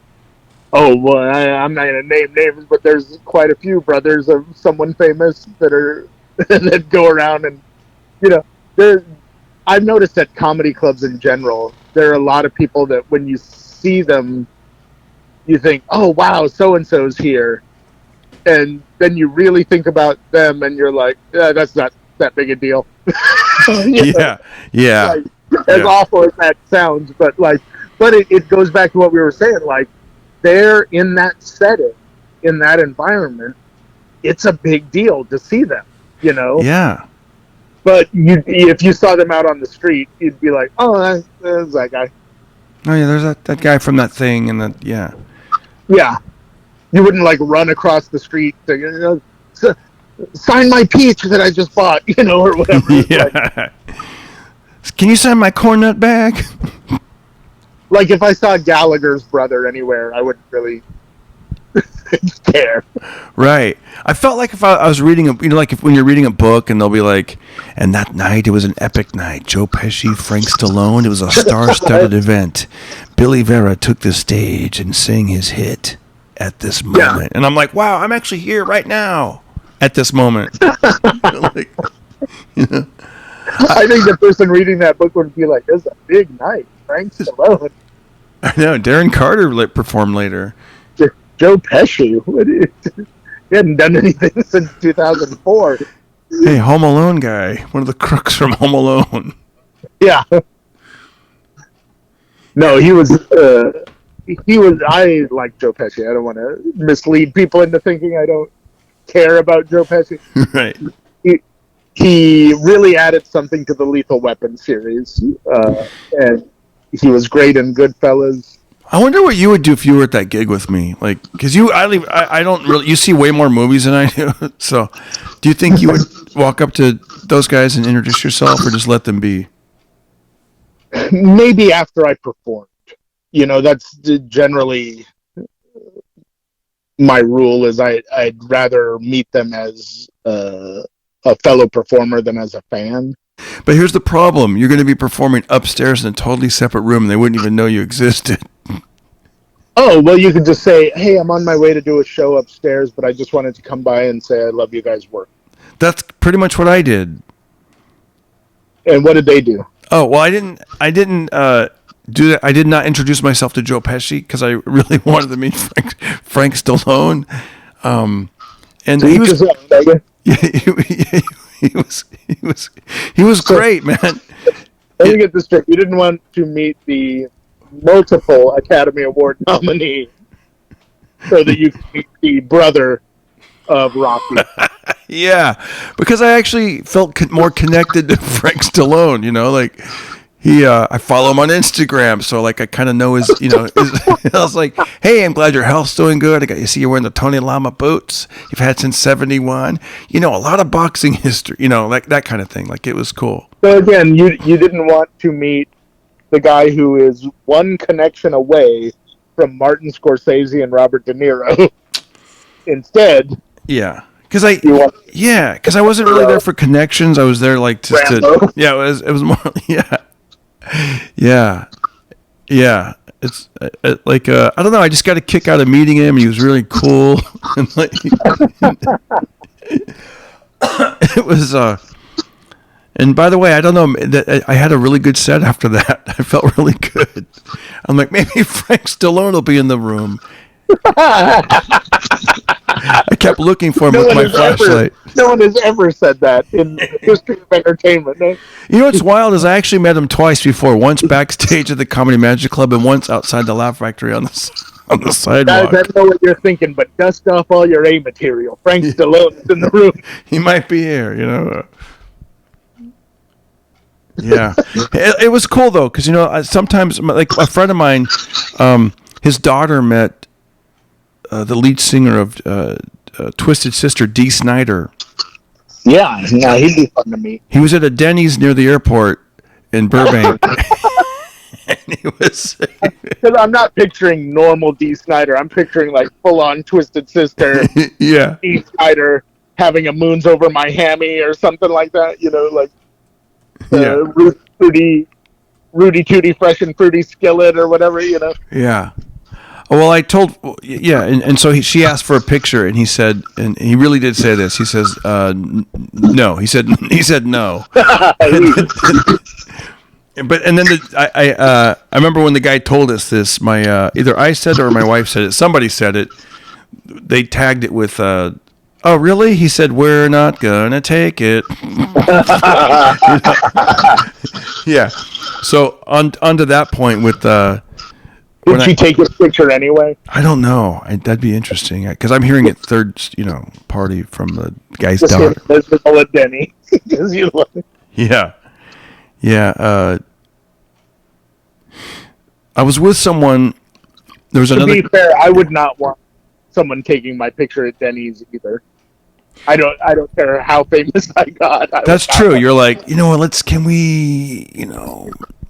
Oh well, I'm not gonna name names, but there's quite a few brothers of someone famous that are that go around and I've noticed at comedy clubs in general, there are a lot of people that when you see them, you think, oh, wow, so-and-so's here. And then you really think about them and you're like, that's not that big a deal.
Yeah.
Like, as awful as that sounds, but it goes back to what we were saying. Like, they're in that setting, in that environment, it's a big deal to see them,
Yeah.
But if you saw them out on the street, you'd be like, "Oh, there's that guy."
Oh yeah, there's that guy from that thing, and that yeah.
Yeah, you wouldn't like run across the street to sign my peach that I just bought, or whatever.
Yeah. Can you sign my corn nut bag?
Like if I saw Gallagher's brother anywhere, I wouldn't really care.
Right. I felt like if I was reading when you're reading a book and they'll be like, and that night it was an epic night. Joe Pesci, Frank Stallone. It was a star-studded event. Billy Vera took the stage and sang his hit at this moment. Yeah. And I'm like, wow, I'm actually here right now at this moment.
I think the person reading that book would be like, this is a big night. Frank Stallone.
I know. Darren Carter performed later.
Joe Pesci. He hadn't done anything since 2004.
Hey, Home Alone guy. One of the crooks from Home Alone.
Yeah. No, he was. I like Joe Pesci. I don't want to mislead people into thinking I don't care about Joe Pesci.
Right.
He, he really added something to the Lethal Weapon series, and he was great in Goodfellas.
I wonder what you would do if you were at that gig with me, like, because I don't really, you see way more movies than I do. So, do you think you would walk up to those guys and introduce yourself, or just let them be?
Maybe after I performed, that's generally my rule. Is I'd rather meet them as a fellow performer than as a fan.
But here's the problem: you're going to be performing upstairs in a totally separate room, and they wouldn't even know you existed.
Oh, well, you could just say, hey, I'm on my way to do a show upstairs, but I just wanted to come by and say I love you guys' work.
That's pretty much what I did.
And what did they do?
Oh, well, I didn't do that. I did not introduce myself to Joe Pesci because I really wanted to meet Frank Stallone. And he was, he was great, man.
Let me get this straight. You didn't want to meet the multiple Academy Award nominee so that you could meet the brother of Rocky.
Yeah, because I actually felt more connected to Frank Stallone. Like I follow him on Instagram, so like I kind of know his. I was like, hey, I'm glad your health's doing good. I see you're wearing the Tony Lama boots you've had since '71. A lot of boxing history. Like that kind of thing. Like it was cool.
So again, you didn't want to meet the guy who is one connection away from Martin Scorsese and Robert De Niro. Instead,
yeah, because I wasn't really there for connections. I was there like just to, yeah, it was more, yeah. It's like I don't know. I just got a kick out of meeting him. He was really cool, and like it was. And by the way, I don't know that I had a really good set after that. I felt really good. I'm like, maybe Frank Stallone will be in the room. I kept looking for him with my flashlight.
No one has ever said that in the history of entertainment. No?
You know what's wild is I actually met him twice before. Once backstage at the Comedy Magic Club, and once outside the Laugh Factory on the sidewalk.
I know what you're thinking, but dust off all your A material. Frank Stallone is in the room.
He might be here, Yeah, it was cool though, because sometimes, like a friend of mine, his daughter met the lead singer of Twisted Sister, Dee Snider.
Yeah, he'd be fun to meet.
He was at a Denny's near the airport in Burbank, and he was.
Because I'm not picturing normal Dee Snider. I'm picturing like full-on Twisted Sister.
Yeah,
Dee Snider having a moons over my hammy or something like that. Like. Rudy Tooty Fresh and Fruity Skillet or whatever,
Yeah. Well, I told, and so she asked for a picture, and he said, and he really did say this. He says, no. He said no. But and then I remember when the guy told us this. My either I said it or my wife said it. Somebody said it. They tagged it with. Oh, really? He said, we're not going to take it. Yeah. So on to that point with...
Did she take his picture anyway?
I don't know. That'd be interesting. Because I'm hearing it third, party from the guy's daughter.
Miserable at Denny.
Yeah. Yeah. I was with someone... There was another...
To be fair, I would not want someone taking my picture at Denny's either. I don't care how famous I got.
That's true. You're like, can we,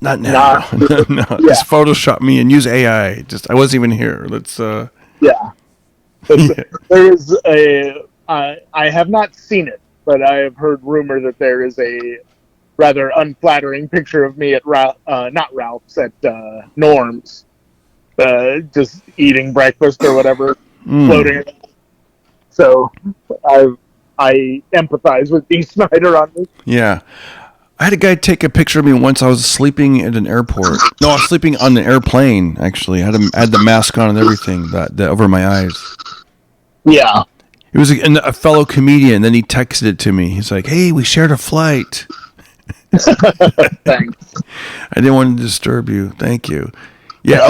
not now. No.
Yeah.
Just Photoshop me and use AI. I wasn't even here. Let's,
Yeah. There is I have not seen it, but I have heard rumor that there is a rather unflattering picture of me at not Ralph's, at Norm's, just eating breakfast or whatever, floating around. So I empathize with Dee Snider on this.
Yeah. I had a guy take a picture of me once. I was sleeping at an airport. No, I was sleeping on an airplane, actually. I had the mask on and everything that over my eyes.
Yeah.
It was a fellow comedian. Then he texted it to me. He's like, hey, we shared a flight.
Thanks.
I didn't want to disturb you. Thank you. Yeah.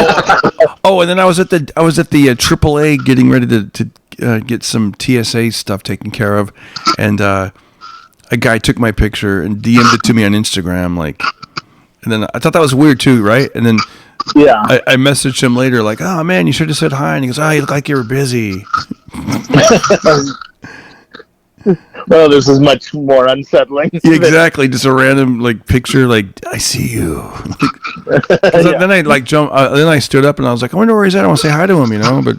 Oh, and then I was at the AAA getting ready to get some TSA stuff taken care of, and a guy took my picture and DM'd it to me on Instagram, like, and then I thought that was weird too, right? And then
Yeah.
I messaged him later, like, oh man, you should have said hi, and he goes, oh, you look like you were busy.
Well, this is much more unsettling.
Yeah, exactly, just a random like picture, like I see you.
Yeah.
Then I like jumped. Then I stood up and I was like, I wonder where he's at. I want to say hi to him, But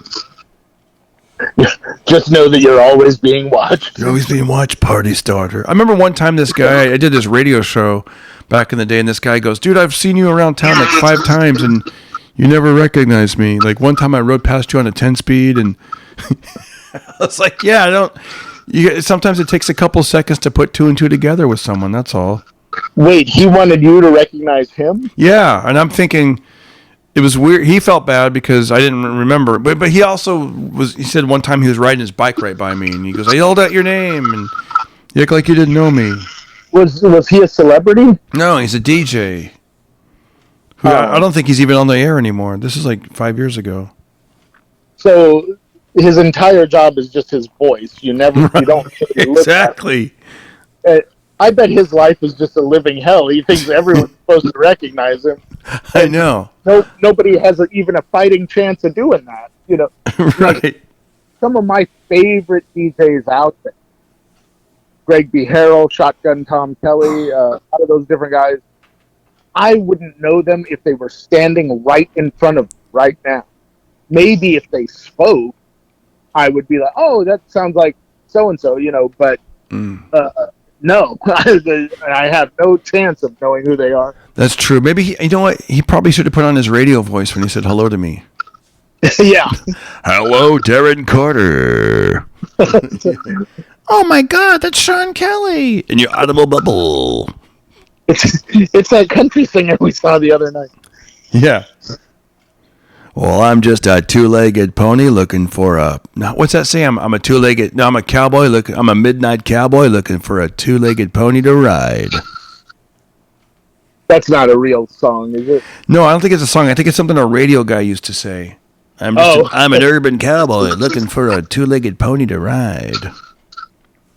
Just know that you're always being watched.
you're always being watched, party starter. I remember one time this guy, I did this radio show back in the day, and this guy goes, dude, I've seen you around town like 5 times, and you never recognized me. Like one time I rode past you on a 10-speed, and I was like, yeah, I don't. Sometimes it takes a couple seconds to put 2 and 2 together with someone. That's all.
Wait, he wanted you to recognize him?
Yeah, and I'm thinking it was weird. He felt bad because I didn't remember, but he also was. He said one time he was riding his bike right by me, and he goes, "I yelled out your name, and you act like you didn't know me."
Was he a celebrity?
No, he's a DJ. I don't think he's even on the air anymore. This is like 5 years ago.
So his entire job is just his voice. You don't really look
Exactly.
at I bet his life is just a living hell. He thinks everyone's supposed to recognize him.
I know.
Nobody has even a fighting chance of doing that.
Right.
Some of my favorite DJs out there, Greg B. Harrell, Shotgun Tom Kelly, a lot of those different guys, I wouldn't know them if they were standing right in front of me right now. Maybe if they spoke, I would be like, oh, that sounds like so-and-so, but no, I have no chance of knowing who they are.
That's true. Maybe you know what? He probably should have put on his radio voice when he said hello to me.
Yeah.
Hello, Darren Carter. Oh my God, that's Sean Kelly in your audible bubble.
It's that country singer we saw the other night.
Yeah. Well, I'm just a 2-legged pony looking for a. Now, what's that say? I'm a 2-legged. No, I'm a cowboy. I'm a midnight cowboy looking for a 2-legged pony to ride.
That's not a real song, is it?
No, I don't think it's a song. I think it's something a radio guy used to say. I'm an urban cowboy looking for a 2-legged pony to ride.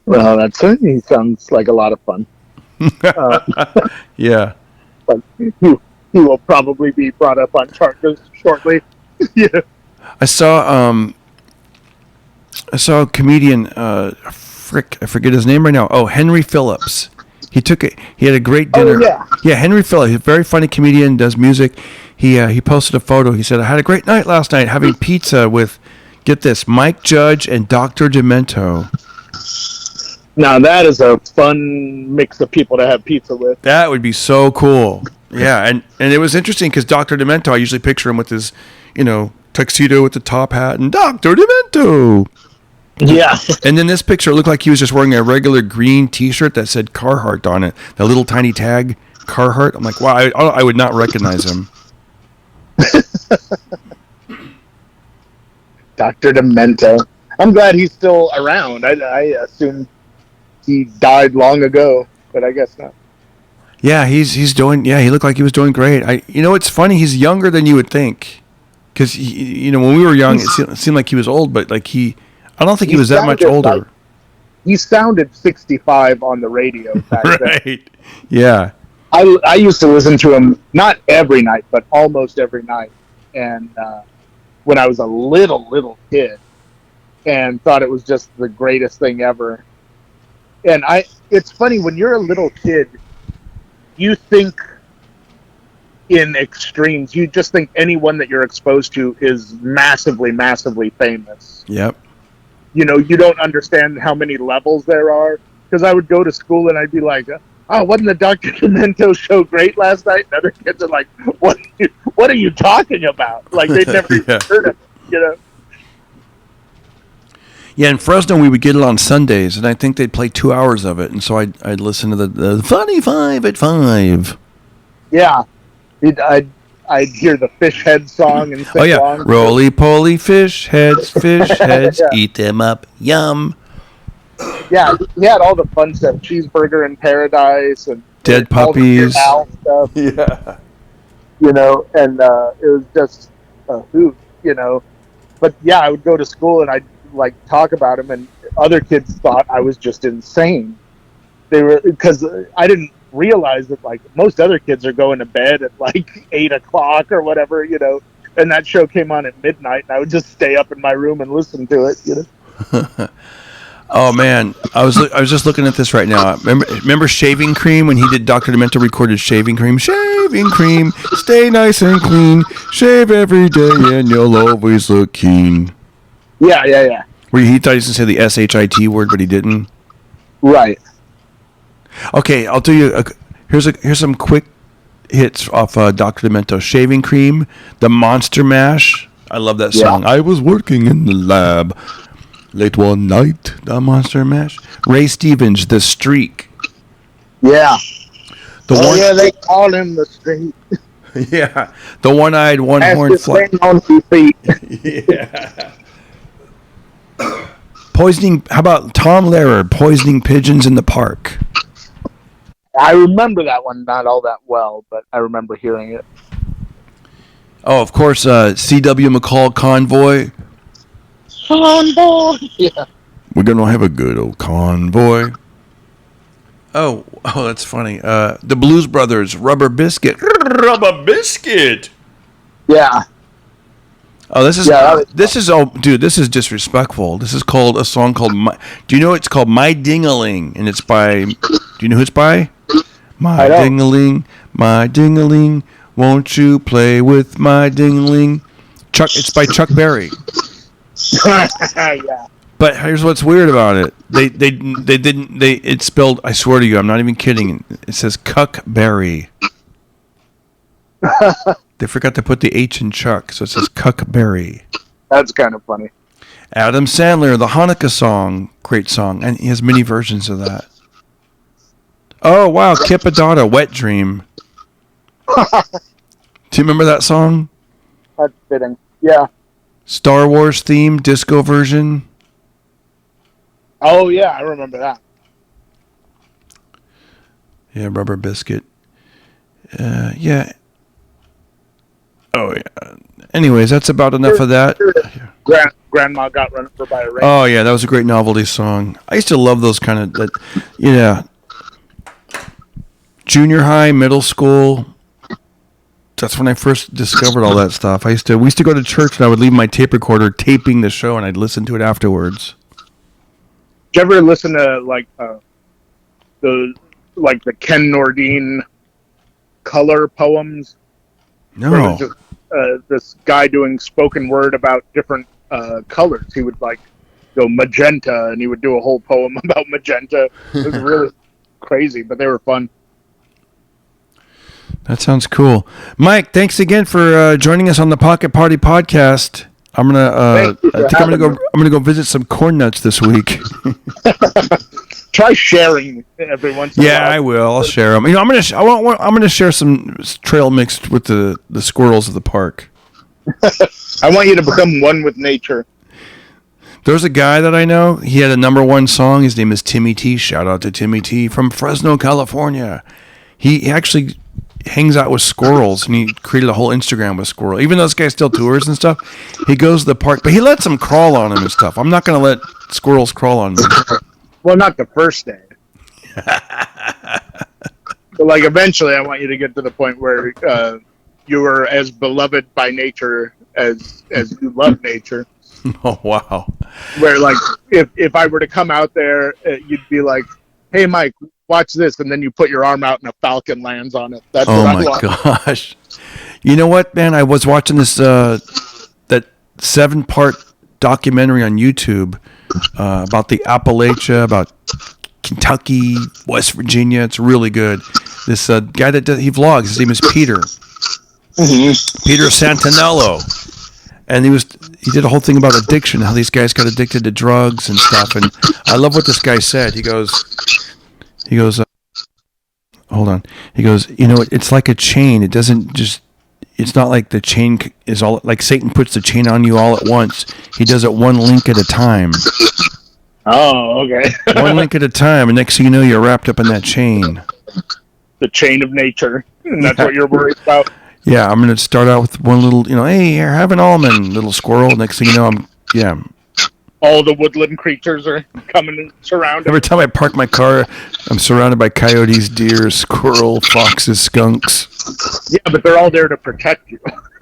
Well, that certainly sounds like a lot of fun.
Yeah.
But he will probably be brought up on charges shortly. Yeah.
I saw a comedian. I forget his name right now. Oh, Henry Phillips. He had a great dinner.
Oh, yeah.
Henry Phillips. He's a very funny comedian. Does music. He posted a photo. He said, "I had a great night last night having pizza with, get this, Mike Judge and Dr. Demento."
Now that is a fun mix of people to have pizza with.
That would be so cool. Yeah, and it was interesting because Dr. Demento, I usually picture him with his, tuxedo with the top hat and Dr. Demento.
Yeah.
And then this picture looked like he was just wearing a regular green T-shirt that said Carhartt on it. That little tiny tag, Carhartt. I'm like, wow, I would not recognize him.
Dr. Demento. I'm glad he's still around. I assumed he died long ago, but I guess not.
Yeah, he's doing. Yeah, he looked like he was doing great. It's funny. He's younger than you would think, because when we were young, it seemed like he was old, but like I don't think he was that much older.
He sounded 65 on the radio back then.
Right. Yeah.
I used to listen to him not every night, but almost every night, and when I was a little kid, and thought it was just the greatest thing ever. And it's funny, when you're a little kid, you think in extremes. You just think anyone that you're exposed to is massively, massively famous.
Yep.
You don't understand how many levels there are. Because I would go to school and I'd be like, oh, wasn't the Dr. Demento show great last night? And other kids are like, what are you talking about? Like, they'd never even heard of it,
Yeah, in Fresno, we would get it on Sundays, and I think they'd play 2 hours of it, and so I'd listen to the Funny Five at 5.
Yeah. I'd hear the fish head song and sing along.
Roly-poly fish heads, yeah. Eat them up, yum.
Yeah, he had all the fun stuff. Cheeseburger in Paradise, and
Dead
all the Weird
puppies.
Al stuff,
Yeah.
and it was just a hoot, But yeah, I would go to school and I'd like talk about him, and other kids thought I was just insane. They were, because I didn't realize that like most other kids are going to bed at like 8 o'clock or whatever, and that show came on at midnight, and I would just stay up in my room and listen to it.
Oh man, I was just looking at this right now. Remember Shaving Cream when he did Dr. Demento recorded Shaving Cream? Shaving Cream, stay nice and clean. Shave every day and you'll always look keen.
Yeah.
Where he thought he was gonna say the shit word, but he didn't.
Right.
Okay, I'll do you. Here's some quick hits off Dr. Demento. Shaving Cream, the Monster Mash. I love that song.
Yeah.
I was working in the lab late one night. The Monster Mash. Ray Stevens, The Streak.
Yeah.
Yeah,
they call him the Streak.
Yeah, the one-eyed, one-horned fly.
On 2 feet.
Yeah. Poisoning. How about Tom Lehrer, Poisoning Pigeons in the Park?
I remember that one not all that well, but I remember hearing it.
Oh, of course, C.W. McCall, Convoy.
Convoy. Yeah.
We're gonna have a good old convoy. Oh, that's funny. The Blues Brothers, Rubber Biscuit. Rubber Biscuit.
Yeah.
Oh, this is dude, this is disrespectful. This is called a song called do you know it's called My Ding-a-Ling, and it's by, do you know who it's by? My ding-a-ling, my ding-a-ling, won't you play with my ding-a-ling? It's by Chuck Berry.
Yeah.
But here's what's weird about it. It's spelled, I swear to you, I'm not even kidding. It says Cuckberry. They forgot to put the H in Chuck, so it says Cuckberry.
That's kind of funny.
Adam Sandler, the Hanukkah song, great song, and he has many versions of that. Oh wow, Kip Adada, Wet Dream. Do you remember that song?
That's fitting. Yeah.
Star Wars theme, disco version.
Oh yeah, I remember that.
Yeah, Rubber Biscuit. Yeah. Oh yeah. Anyways, that's about enough of that.
Grandma got run over by a rain.
Oh yeah, that was a great novelty song. I used to love those kind of that. Yeah. Junior high, middle school. That's when I first discovered all that stuff. We used to go to church, and I would leave my tape recorder taping the show, and I'd listen to it afterwards.
Did you ever listen to the Ken Nordine color poems?
No.
Where it was just, this guy doing spoken word about different colors. He would go magenta, and he would do a whole poem about magenta. It was really crazy, but they were fun.
That sounds cool. Mike, thanks again for joining us on the Pocket Party podcast. I'm gonna go visit some corn nuts this week.
Try sharing every once in a while.
Yeah, I will. I'll share them. I'm gonna share some trail mix with the squirrels of the park.
I want you to become one with nature.
There's a guy that I know. He had a #1 song. His name is Timmy T. Shout out to Timmy T from Fresno, California. He actually hangs out with squirrels, and he created a whole Instagram with squirrels. Even though this guy still tours and stuff, he goes to the park, but he lets them crawl on him and stuff. I'm not going to let squirrels crawl on me.
Well, not the first day. But eventually I want you to get to the point where you are as beloved by nature as you love nature.
Oh, wow.
Where if I were to come out there, you'd be like, hey, Mike, watch this, and then you put your arm out and a falcon lands on it. That's what I want.
Oh my gosh! You know what, man? I was watching this that 7-part documentary on YouTube about the Appalachia, about Kentucky, West Virginia. It's really good. This guy he vlogs. His name is Peter. Mm-hmm. Peter Santinello, and he did a whole thing about addiction. How these guys got addicted to drugs and stuff. And I love what this guy said. He goes, hold on. He goes, it's like a chain. It doesn't just, it's not like the chain is all, like Satan puts the chain on you all at once. He does it one link at a time.
Oh, okay.
One link at a time, and next thing you know, you're wrapped up in that chain.
the chain of nature, and that's what you're worried about.
Yeah, I'm gonna start out with one little, hey, here, have an almond, little squirrel. Next thing you know,
All the woodland creatures are coming and surrounding.
every time I park my car, I'm surrounded by coyotes, deer, squirrel, foxes, skunks.
Yeah, but they're all there to protect you.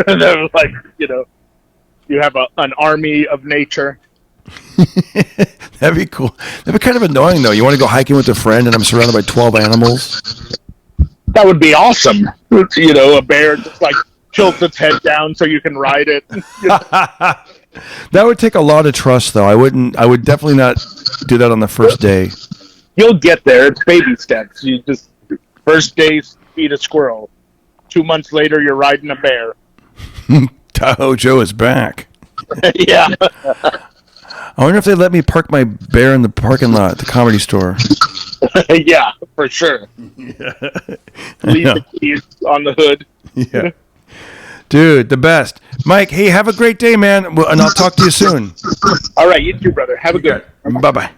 They're like, you have an army of nature.
That'd be cool. That'd be kind of annoying, though. You want to go hiking with a friend, and I'm surrounded by 12 animals.
That would be awesome. A bear just like tilts its head down so you can ride it.
That would take a lot of trust, though. I would definitely not do that on the first day.
You'll get there. It's baby steps. You just, first day, feed a squirrel. 2 months later, you're riding a bear.
Tahoe Joe is back.
Yeah.
I wonder if they let me park my bear in the parking lot at the Comedy Store.
Yeah, for sure. Leave the keys on the hood.
Yeah. Dude, the best. Mike, hey, have a great day, man. And I'll talk to you soon.
All right, you too, brother. Have a good one.
Bye-bye.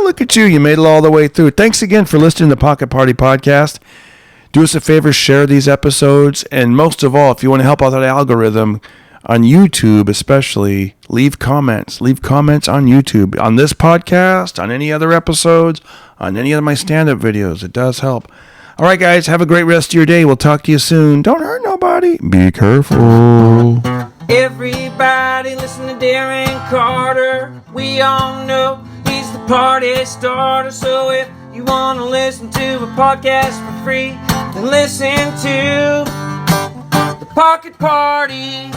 Look at you. You made it all the way through. Thanks again for listening to the Pocket Party Podcast. Do us a favor, share these episodes. And most of all, if you want to help out that algorithm, on YouTube especially, leave comments. Leave comments on YouTube. On this podcast, on any other episodes, on any of my stand-up videos. It does help. All right, guys, have a great rest of your day. We'll talk to you soon. Don't hurt nobody. Be careful.
Everybody listen to Darren Carter. We all know he's the party starter. So if you want to listen to a podcast for free, then listen to the Pocket Party.